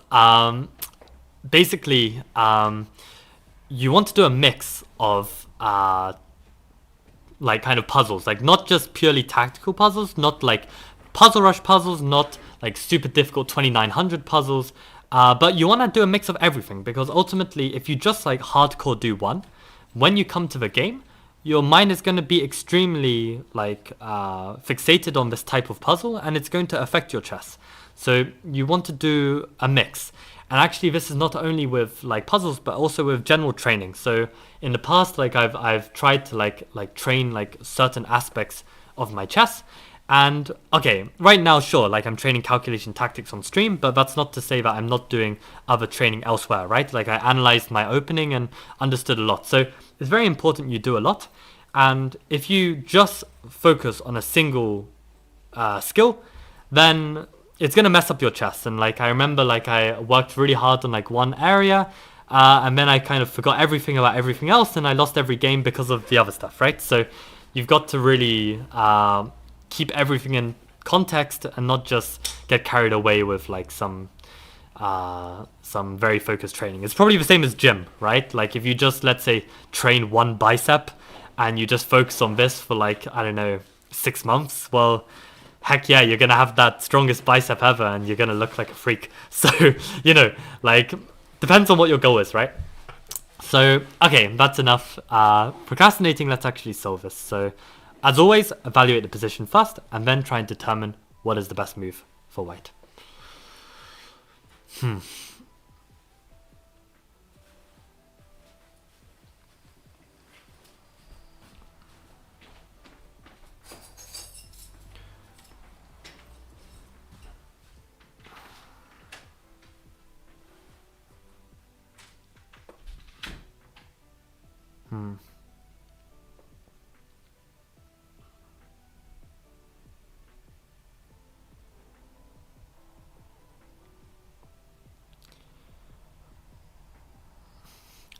basically, you want to do a mix of like kind of puzzles, like not just purely tactical puzzles, not like puzzle rush puzzles, not like super difficult 2900 puzzles, but you want to do a mix of everything because ultimately if you just like hardcore do one, when you come to the game, your mind is going to be extremely like fixated on this type of puzzle and it's going to affect your chess. So you want to do a mix. And actually this is not only with like puzzles but also with general training. So in the past like I've tried to like train like certain aspects of my chess. And okay, right now sure, like I'm training calculation tactics on stream, but that's not to say that I'm not doing other training elsewhere, right? Like I analyzed my opening and understood a lot. So it's very important you do a lot. And if you just focus on a single skill, then it's going to mess up your chess. And like I remember like I worked really hard on like one area and then I kind of forgot everything about everything else and I lost every game because of the other stuff, right? So you've got to really keep everything in context and not just get carried away with like some very focused training. It's probably the same as gym, right? Like if you just, let's say, train one bicep and you just focus on this for like, I don't know, 6 months, well, heck yeah, you're gonna have that strongest bicep ever, and you're gonna look like a freak. So, like, depends on what your goal is, right? So, okay, that's enough procrastinating. Let's actually solve this. So, as always, evaluate the position first, and then try and determine what is the best move for white.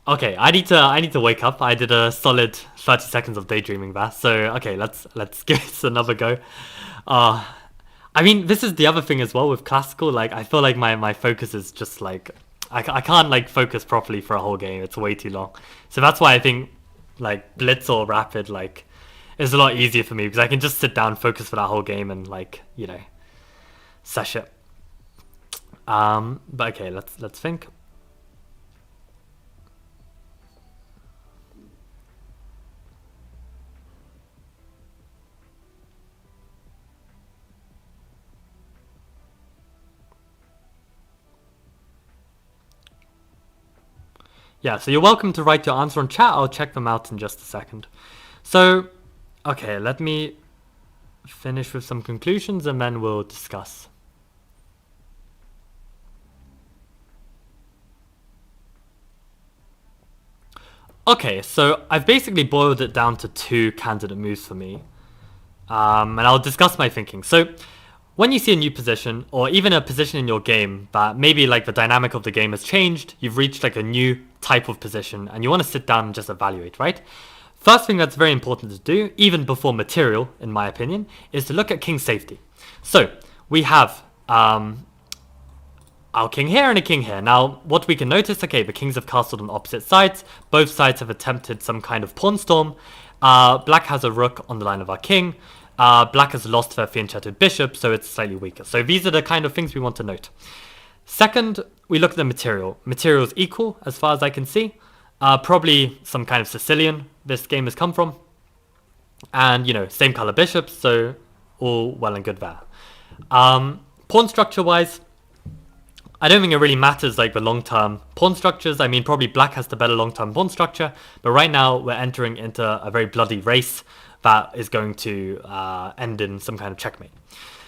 Okay, I need to wake up. I did a solid 30 seconds of daydreaming there. So okay, let's give this another go. I mean, this is the other thing as well with classical. Like, I feel like my focus is just like I can't like focus properly for a whole game. It's way too long. So that's why I think like blitz or rapid like is a lot easier for me because I can just sit down, focus for that whole game, and like sesh it. But okay, let's think. Yeah, so you're welcome to write your answer on chat. I'll check them out in just a second. So, okay, let me finish with some conclusions and then we'll discuss. Okay, so I've basically boiled it down to 2 candidate moves for me. And I'll discuss my thinking. So, when you see a new position, or even a position in your game that maybe like the dynamic of the game has changed, you've reached like a new type of position, and you want to sit down and just evaluate, right? First thing that's very important to do, even before material, in my opinion, is to look at king safety. So, we have our king here and a king here. Now, what we can notice, okay, the kings have castled on opposite sides. Both sides have attempted some kind of pawn storm. Black has a rook on the line of our king. Black has lost their fianchettoed bishop, so it's slightly weaker. So these are the kind of things we want to note. Second, we look at the material. Material is equal, as far as I can see. Probably some kind of Sicilian this game has come from. And, same color bishops, so all well and good there. Pawn structure-wise, I don't think it really matters like the long-term pawn structures. I mean, probably black has the better long-term pawn structure. But right now, we're entering into a very bloody race that is going to end in some kind of checkmate.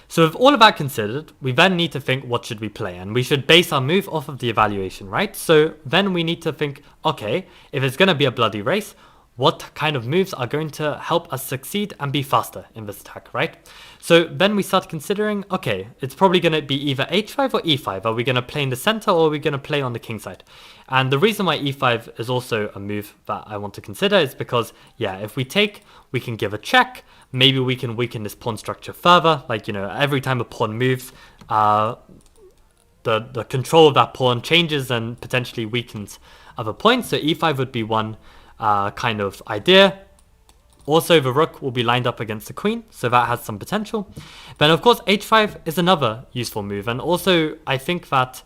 So with all of that considered, we then need to think, what should we play? And we should base our move off of the evaluation, right? So then we need to think, okay, if it's going to be a bloody race, what kind of moves are going to help us succeed and be faster in this attack, right? So then we start considering, okay, it's probably going to be either h5 or e5. Are we going to play in the center or are we going to play on the king side? And the reason why e5 is also a move that I want to consider is because, yeah, if we take, we can give a check. Maybe we can weaken this pawn structure further. Like, every time a pawn moves, the control of that pawn changes and potentially weakens other points. So e5 would be one kind of idea. Also, the rook will be lined up against the queen, so that has some potential. Then, of course, h5 is another useful move. And also, I think that,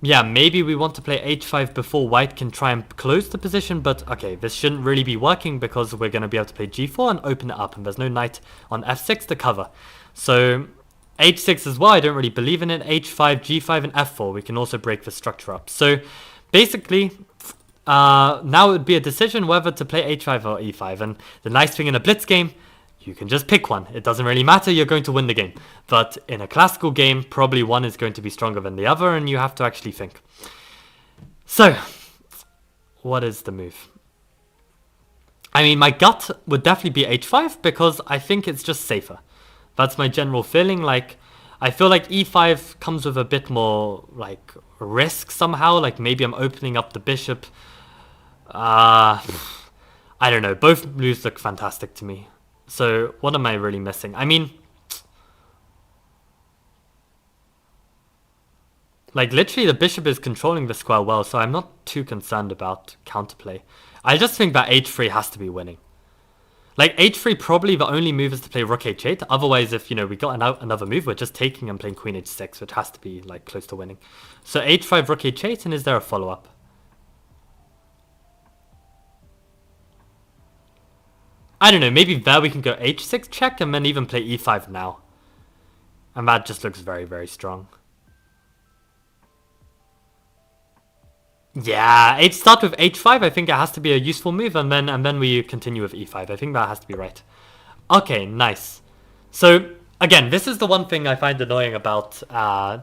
yeah, maybe we want to play h5 before white can try and close the position. But, okay, this shouldn't really be working because we're going to be able to play g4 and open it up. And there's no knight on f6 to cover. So, h6 as well, I don't really believe in it. h5, g5, and f4. We can also break the structure up. So, basically, now it would be a decision whether to play h5 or e5. And the nice thing in a blitz game, you can just pick one. It doesn't really matter, you're going to win the game. But in a classical game, probably one is going to be stronger than the other, and you have to actually think. So, what is the move? I mean, my gut would definitely be h5 because I think it's just safer. That's my general feeling. Like, I feel like e5 comes with a bit more, like, risk somehow. Like, maybe I'm opening up the bishop. I don't know. Both moves look fantastic to me. So, what am I really missing? I mean, like, literally the bishop is controlling the square well, so I'm not too concerned about counterplay. I just think that h3 has to be winning. Like h3 probably the only move is to play rook h8. Otherwise, if we got another move, we're just taking and playing queen h6, which has to be like close to winning. So h5 rook h8, and is there a follow-up? I don't know, maybe there we can go h6 check and then even play e5 now. And that just looks very, very strong. Yeah, start with h5. I think it has to be a useful move, and then we continue with e5. I think that has to be right. Okay, nice. So again, this is the one thing I find annoying about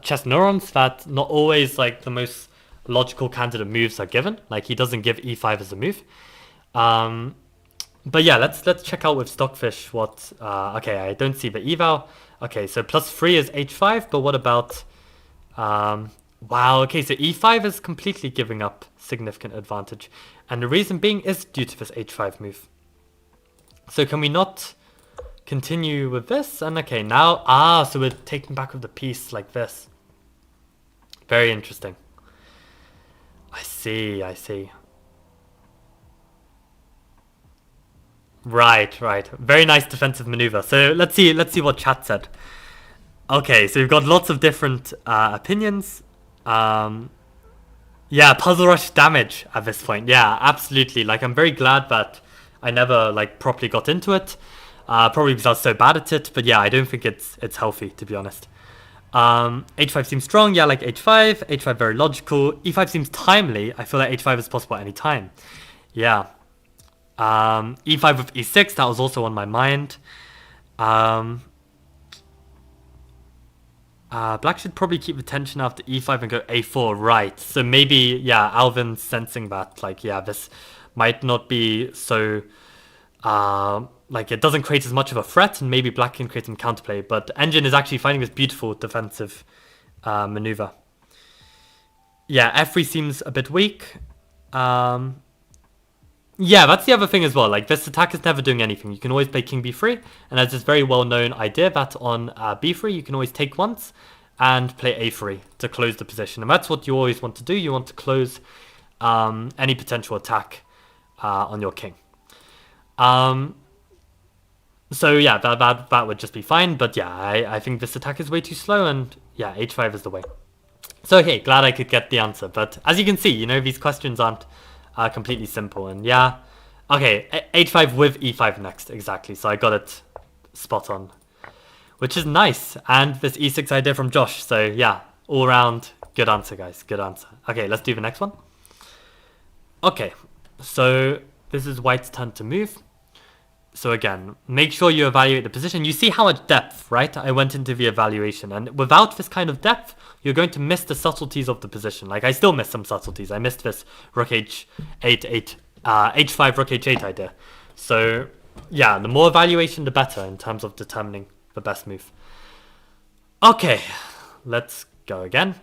chess neurons, that not always like the most logical candidate moves are given. Like he doesn't give e5 as a move. But yeah, let's check out with Stockfish what. Okay, I don't see the eval. Okay, so +3 is h5, but what about? Wow, okay, so e5 is completely giving up significant advantage. And the reason being is due to this h5 move. So can we not continue with this? And okay, now, so we're taking back with the piece like this. Very interesting. I see. Right. Very nice defensive maneuver. So let's see what chat said. Okay, so we've got lots of different opinions. Yeah, puzzle rush damage at this point. Yeah, absolutely. Like, I'm very glad that I never like properly got into it. Probably because I was so bad at it. But yeah, I don't think it's healthy, to be honest. h5 seems strong. Yeah, like h5. h5 very logical. e5 seems timely. I feel like h5 is possible at any time. Yeah. e5 with e6. That was also on my mind. Black should probably keep the tension after e5 and go a4, right? So maybe, yeah, Alvin's sensing that, like, yeah, this might not be so, like, it doesn't create as much of a threat, and maybe Black can create some counterplay. But Engine is actually finding this beautiful defensive maneuver. Yeah, f3 seems a bit weak. Yeah, that's the other thing as well. Like, this attack is never doing anything. You can always play king b3, and there's this very well-known idea that on b3 you can always take once and play a3 to close the position. And that's what you always want to do. You want to close any potential attack on your king. So yeah, that would just be fine. But yeah, I think this attack is way too slow, and yeah, h5 is the way. So okay, glad I could get the answer. But as you can see, these questions aren't completely simple. And yeah, okay, h5 with e5 next, exactly. So I got it spot on, which is nice. And this e6 idea from Josh. So yeah, all around good answer, guys. Good answer. Okay, let's do the next one. Okay, so this is white's turn to move. So again, make sure you evaluate the position. You see how much depth, right? I went into the evaluation, and without this kind of depth, you're going to miss the subtleties of the position. Like, I still miss some subtleties. I missed this rook h8, h5 rook h8 idea. So yeah, the more evaluation, the better in terms of determining the best move. Okay, let's go again.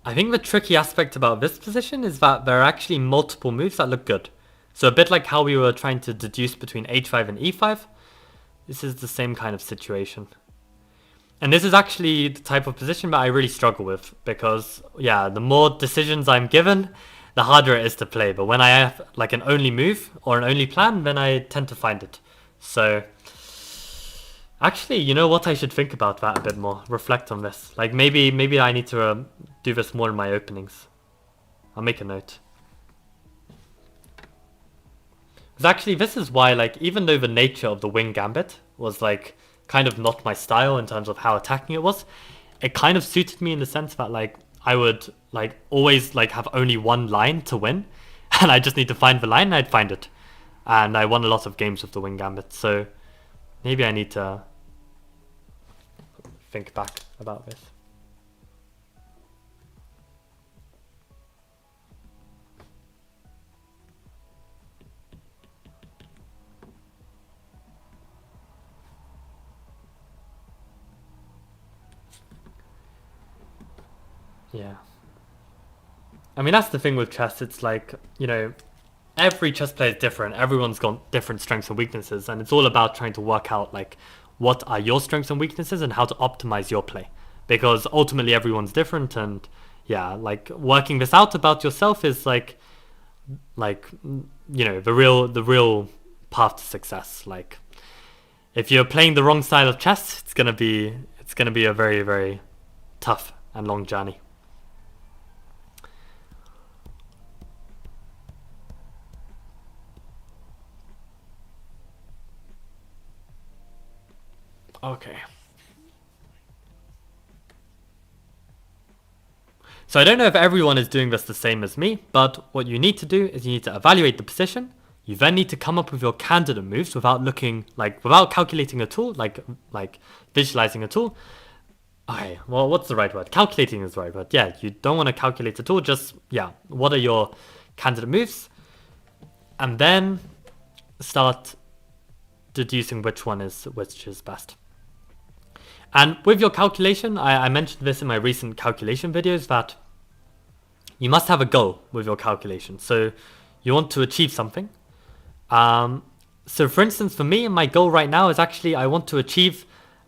I think the tricky aspect about this position is that there are actually multiple moves that look good. So a bit like how we were trying to deduce between h5 and e5, this is the same kind of situation. And this is actually the type of position that I really struggle with, because yeah, the more decisions I'm given, the harder it is to play. But when I have like an only move or an only plan, then I tend to find it. So actually, you know what? I should think about that a bit more. Reflect on this. Like maybe I need to do this more in my openings. I'll make a note. Because actually, this is why, like, even though the nature of the wing gambit was like kind of not my style in terms of how attacking it was, it kind of suited me in the sense that like I would like always like have only one line to win, and I just need to find the line and I'd find it. And I won a lot of games with the wing gambit, so maybe I need to think back about this. Yeah. I mean, that's the thing with chess. It's like, you know, every chess player is different. Everyone's got different strengths and weaknesses. And it's all about trying to work out, like, what are your strengths and weaknesses and how to optimize your play. Because ultimately everyone's different. And yeah, like, working this out about yourself is like, you know, the real path to success. Like, if you're playing the wrong style of chess, it's gonna be a very, very tough and long journey. Okay. So I don't know if everyone is doing this the same as me, but what you need to do is you need to evaluate the position. You then need to come up with your candidate moves without calculating at all, like visualizing at all. Okay, well, what's the right word? Calculating is the right word. Yeah, you don't want to calculate at all. Just, yeah, what are your candidate moves? And then start deducing which is best. And with your calculation, I mentioned this in my recent calculation videos, that you must have a goal with your calculation. So you want to achieve something. So for instance, for me, my goal right now is actually I want to achieve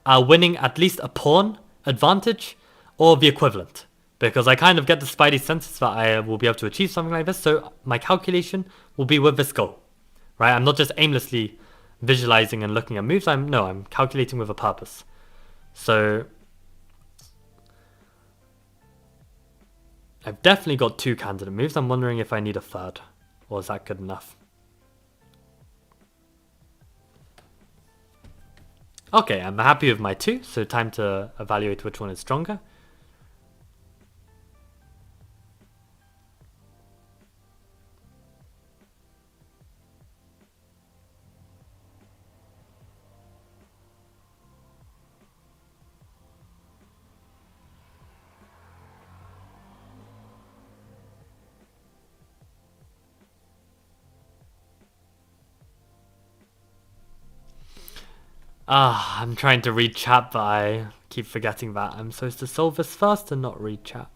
winning at least a pawn advantage or the equivalent, because I kind of get the spidey senses that I will be able to achieve something like this. So my calculation will be with this goal, right? I'm not just aimlessly visualizing and looking at moves. I'm calculating with a purpose. So I've definitely got 2 candidate moves. I'm wondering if I need a third, or is that good enough? Okay, I'm happy with my 2, so time to evaluate which one is stronger. I'm trying to read chat, but I keep forgetting that I'm supposed to solve this first and not read chat.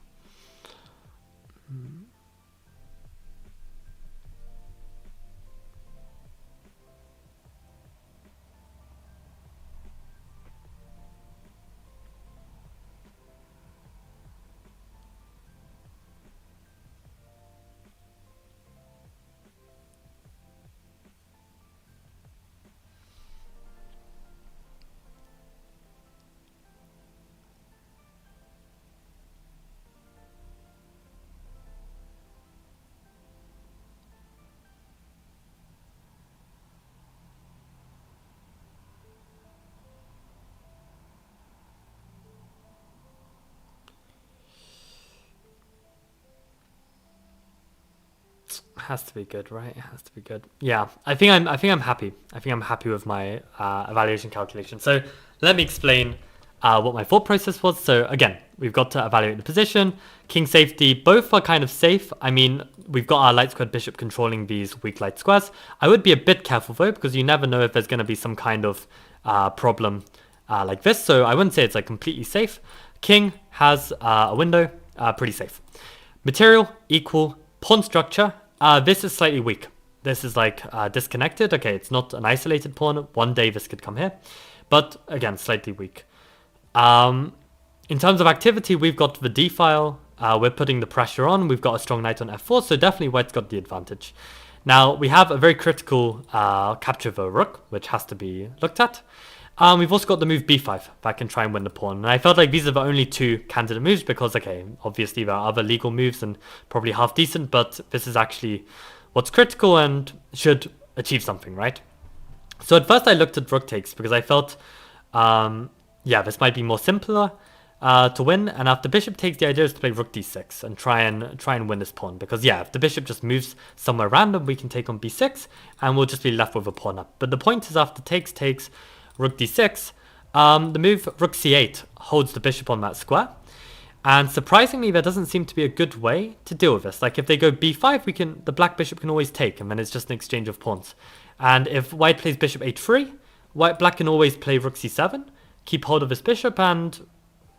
Has to be good, right? It has to be good. Yeah, I think I'm happy. I think I'm happy with my evaluation calculation. So let me explain what my thought process was. So again, we've got to evaluate the position, king safety. Both are kind of safe. I mean, we've got our light squared bishop controlling these weak light squares. I would be a bit careful though, because you never know if there's going to be some kind of problem like this. So I wouldn't say it's like completely safe. King has a window, pretty safe. Material equal. Pawn structure. This is slightly weak. This is like disconnected. Okay, it's not an isolated pawn. One day this could come here. But again, slightly weak. In terms of activity, we've got the d file. We're putting the pressure on. We've got a strong knight on f4. So definitely white's got the advantage. Now, we have a very critical capture of a rook, which has to be looked at. We've also got the move b5 that can try and win the pawn. And I felt like these are the only 2 candidate moves because, okay, obviously there are other legal moves and probably half decent, but this is actually what's critical and should achieve something, right? So at first I looked at rook takes because I felt, yeah, this might be more simpler to win. And after bishop takes, the idea is to play rook d6 and try and win this pawn. Because, yeah, if the bishop just moves somewhere random, we can take on b6 and we'll just be left with a pawn up. But the point is after takes, rook d6, The move rook c8 holds the bishop on that square. And surprisingly, there doesn't seem to be a good way to deal with this. Like if they go b5, the black bishop can always take, and then it's just an exchange of pawns. And if white plays bishop h3, black can always play rook c7, keep hold of his bishop, and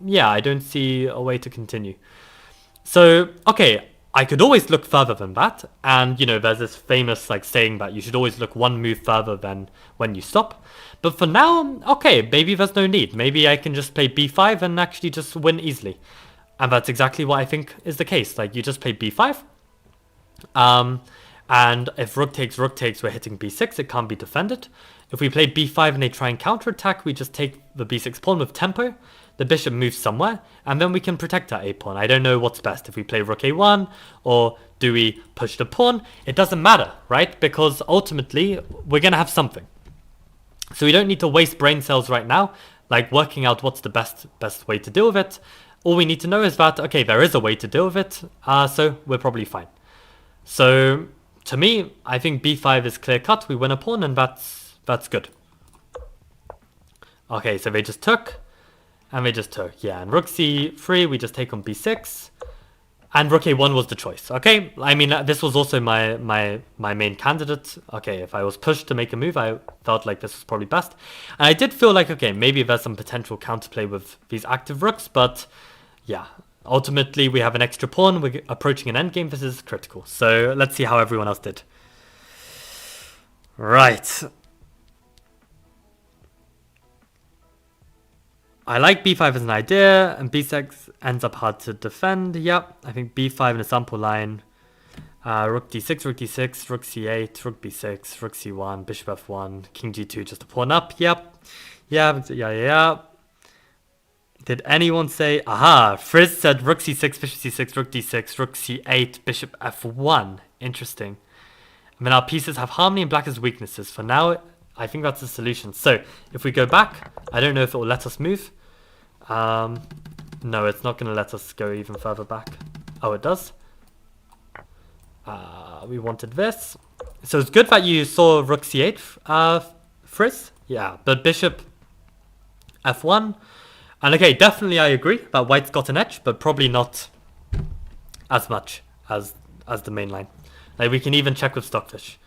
yeah, I don't see a way to continue. So, okay, I could always look further than that, and you know, there's this famous like saying that you should always look one move further than when you stop. But for now, okay, maybe there's no need. Maybe I can just play b5 and actually just win easily. And that's exactly what I think is the case. Like, you just play b5. And if rook takes, we're hitting b6. It can't be defended. If we play b5 and they try and counterattack, we just take the b6 pawn with tempo. The bishop moves somewhere, and then we can protect our a pawn. I don't know what's best. If we play rook a1, or do we push the pawn? It doesn't matter, right? Because ultimately, we're going to have something. So we don't need to waste brain cells right now, like working out what's the best way to deal with it. All we need to know is that, okay, there is a way to deal with it, so we're probably fine. So, to me, I think b5 is clear cut, we win a pawn, and that's good. Okay, so they just took, and they just took, yeah, and rook c3, we just take on b6, and rook a1 was the choice, okay? I mean, this was also my main candidate. Okay, if I was pushed to make a move, I felt like this was probably best. And I did feel like, okay, maybe there's some potential counterplay with these active rooks, but yeah, ultimately we have an extra pawn, we're approaching an endgame, this is critical. So let's see how everyone else did. Right. I like b5 as an idea, and b6 ends up hard to defend. Yep, I think b5 in a sample line. Rook d6, rook d6, rook c8, rook b6, rook c1, bishop f1, king g2, just a pawn up. Yep. Yeah. Did anyone say, aha, Frizz said rook c6, bishop c6, rook d6, rook c8, bishop f1. Interesting. And then our pieces have harmony and black has weaknesses. For now, I think that's the solution. So, if we go back, I don't know if it will let us move. No, it's not going to let us go even further back. Oh, it does. We wanted this. So it's good that you saw rook c8, Frizz. Yeah, but bishop f1. And okay, definitely I agree that white's got an edge, but probably not as much as the main line. Like, we can even check with Stockfish.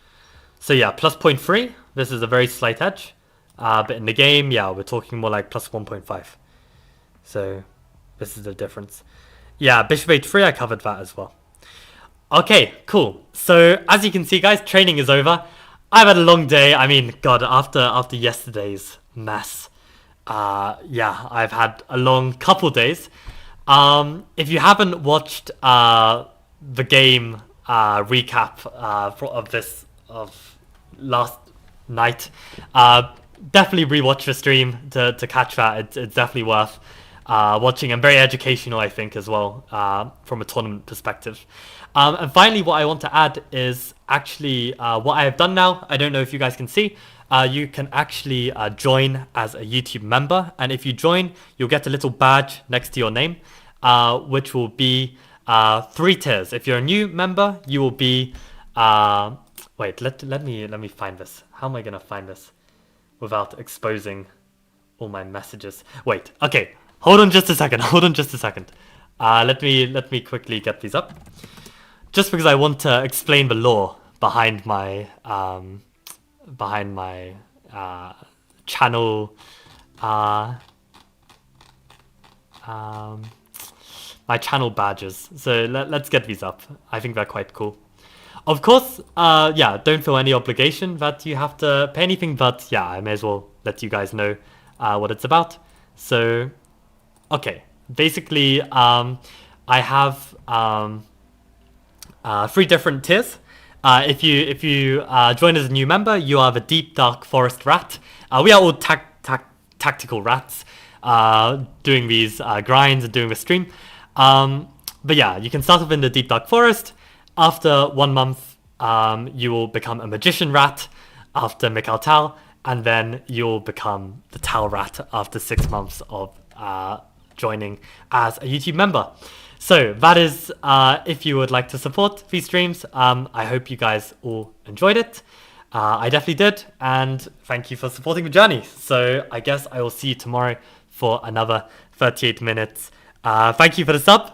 So yeah, plus 0.3. This is a very slight edge. But in the game, yeah, we're talking more like plus 1.5. So this is the difference. Yeah, bishop h3, I covered that as well. Okay, cool. So as you can see, guys, training is over. I've had a long day. I mean, God, after yesterday's mess, yeah, I've had a long couple days. If you haven't watched the game recap of last night, definitely rewatch the stream to catch that. It's definitely worth watching, and very educational, I think, as well, from a tournament perspective. And finally, what I want to add is actually what I have done now. I don't know if you guys can see. You can actually join as a YouTube member, and if you join, you'll get a little badge next to your name, which will be 3 tiers. If you're a new member, you will be wait, let me find this. How am I gonna find this without exposing all my messages? Wait, okay, hold on just a second. Let me quickly get these up, just because I want to explain the lore behind my channel, my channel badges. So let's get these up. I think they're quite cool. Of course, yeah, don't feel any obligation that you have to pay anything, but yeah, I may as well let you guys know what it's about. So, okay, basically, I have 3 different tiers. If you join as a new member, you are the Deep Dark Forest Rat. We are all tactical rats doing these grinds and doing the stream. But yeah, you can start off in the Deep Dark Forest. After 1 month, you will become a Magician Rat after Mikhail Tal, and then you'll become the Tal Rat after 6 months of joining as a YouTube member. So that is if you would like to support these streams. I hope you guys all enjoyed it. I definitely did, and thank you for supporting the journey. So I guess I will see you tomorrow for another 38 minutes. Thank you for the sub.